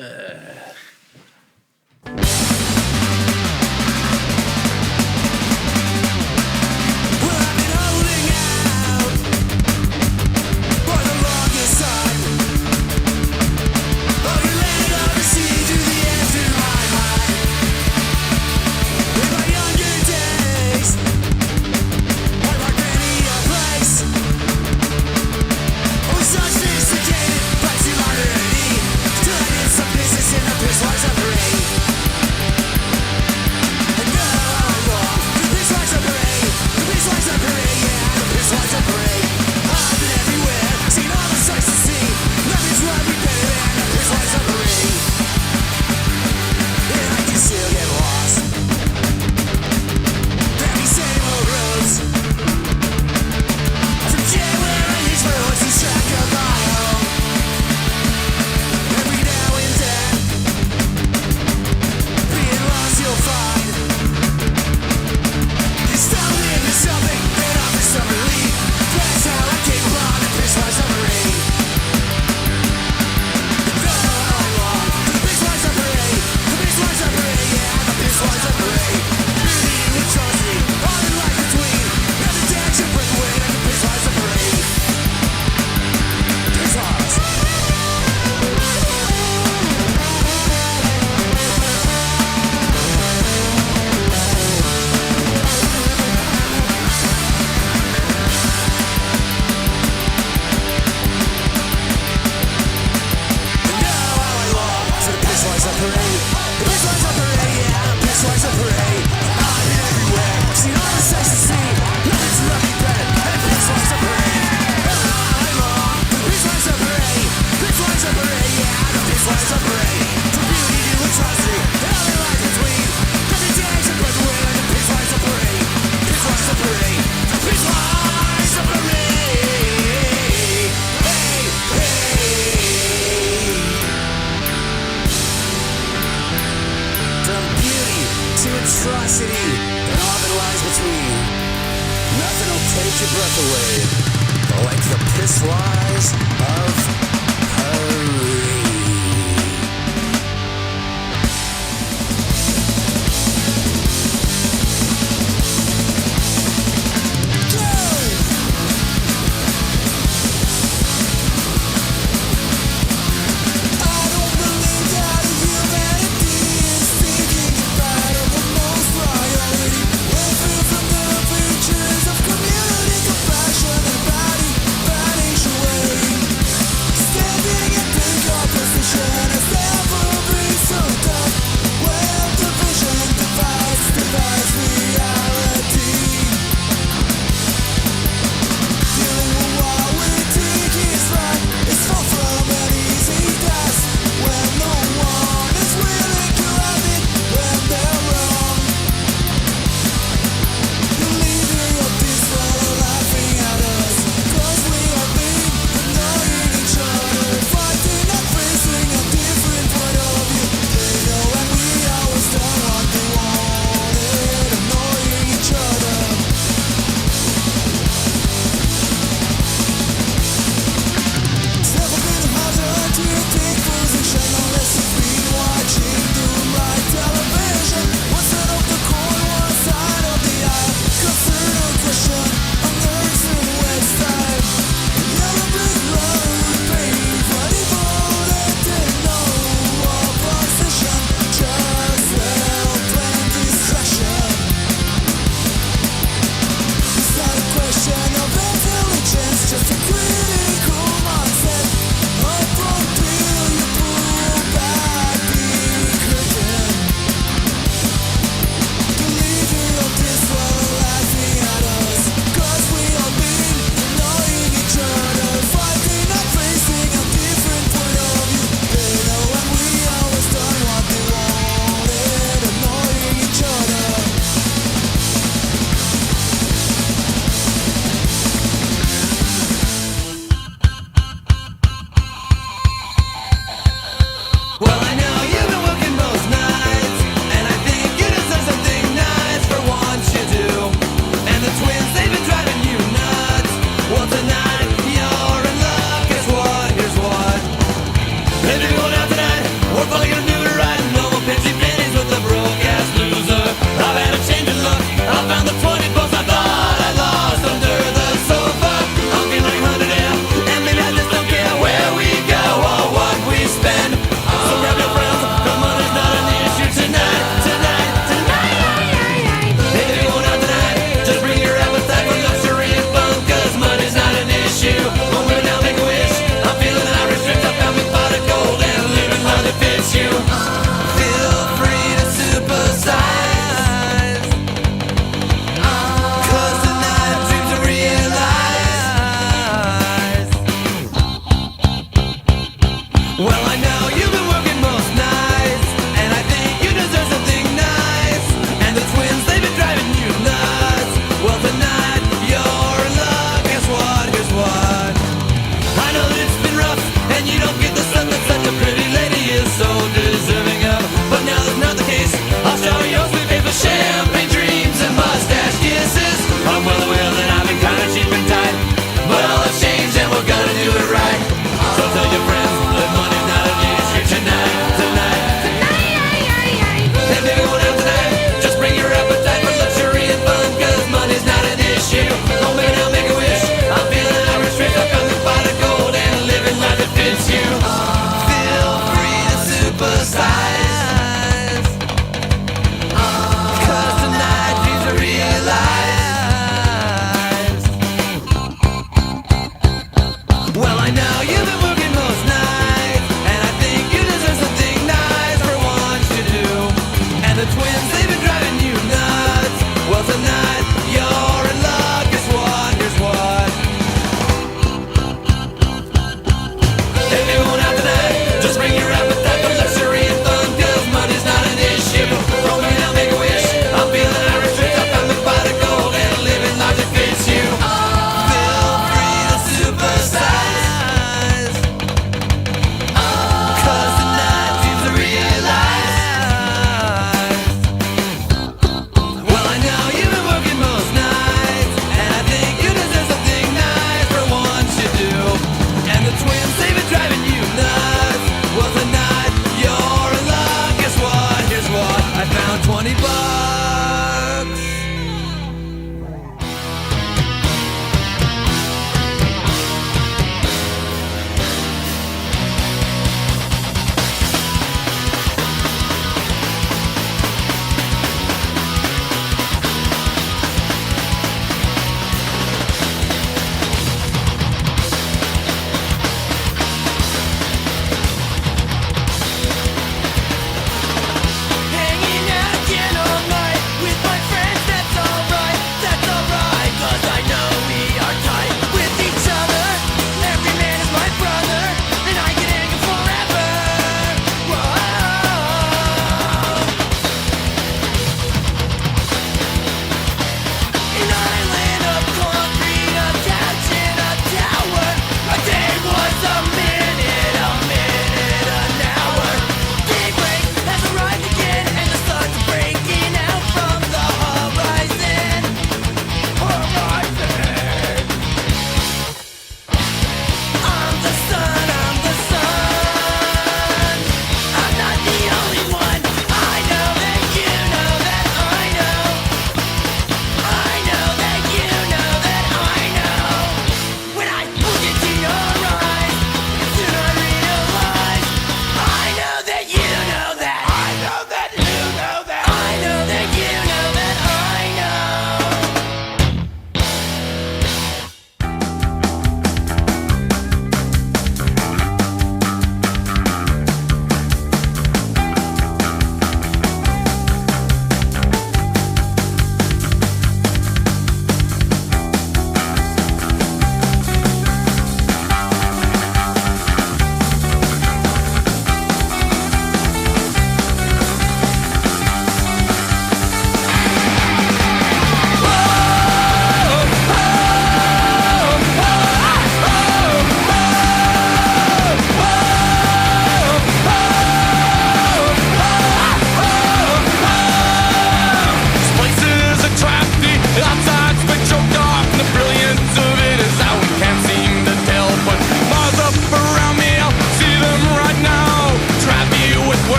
atrocity and all that lies between. Nothing will take your breath away like the piss lies of hurry. $20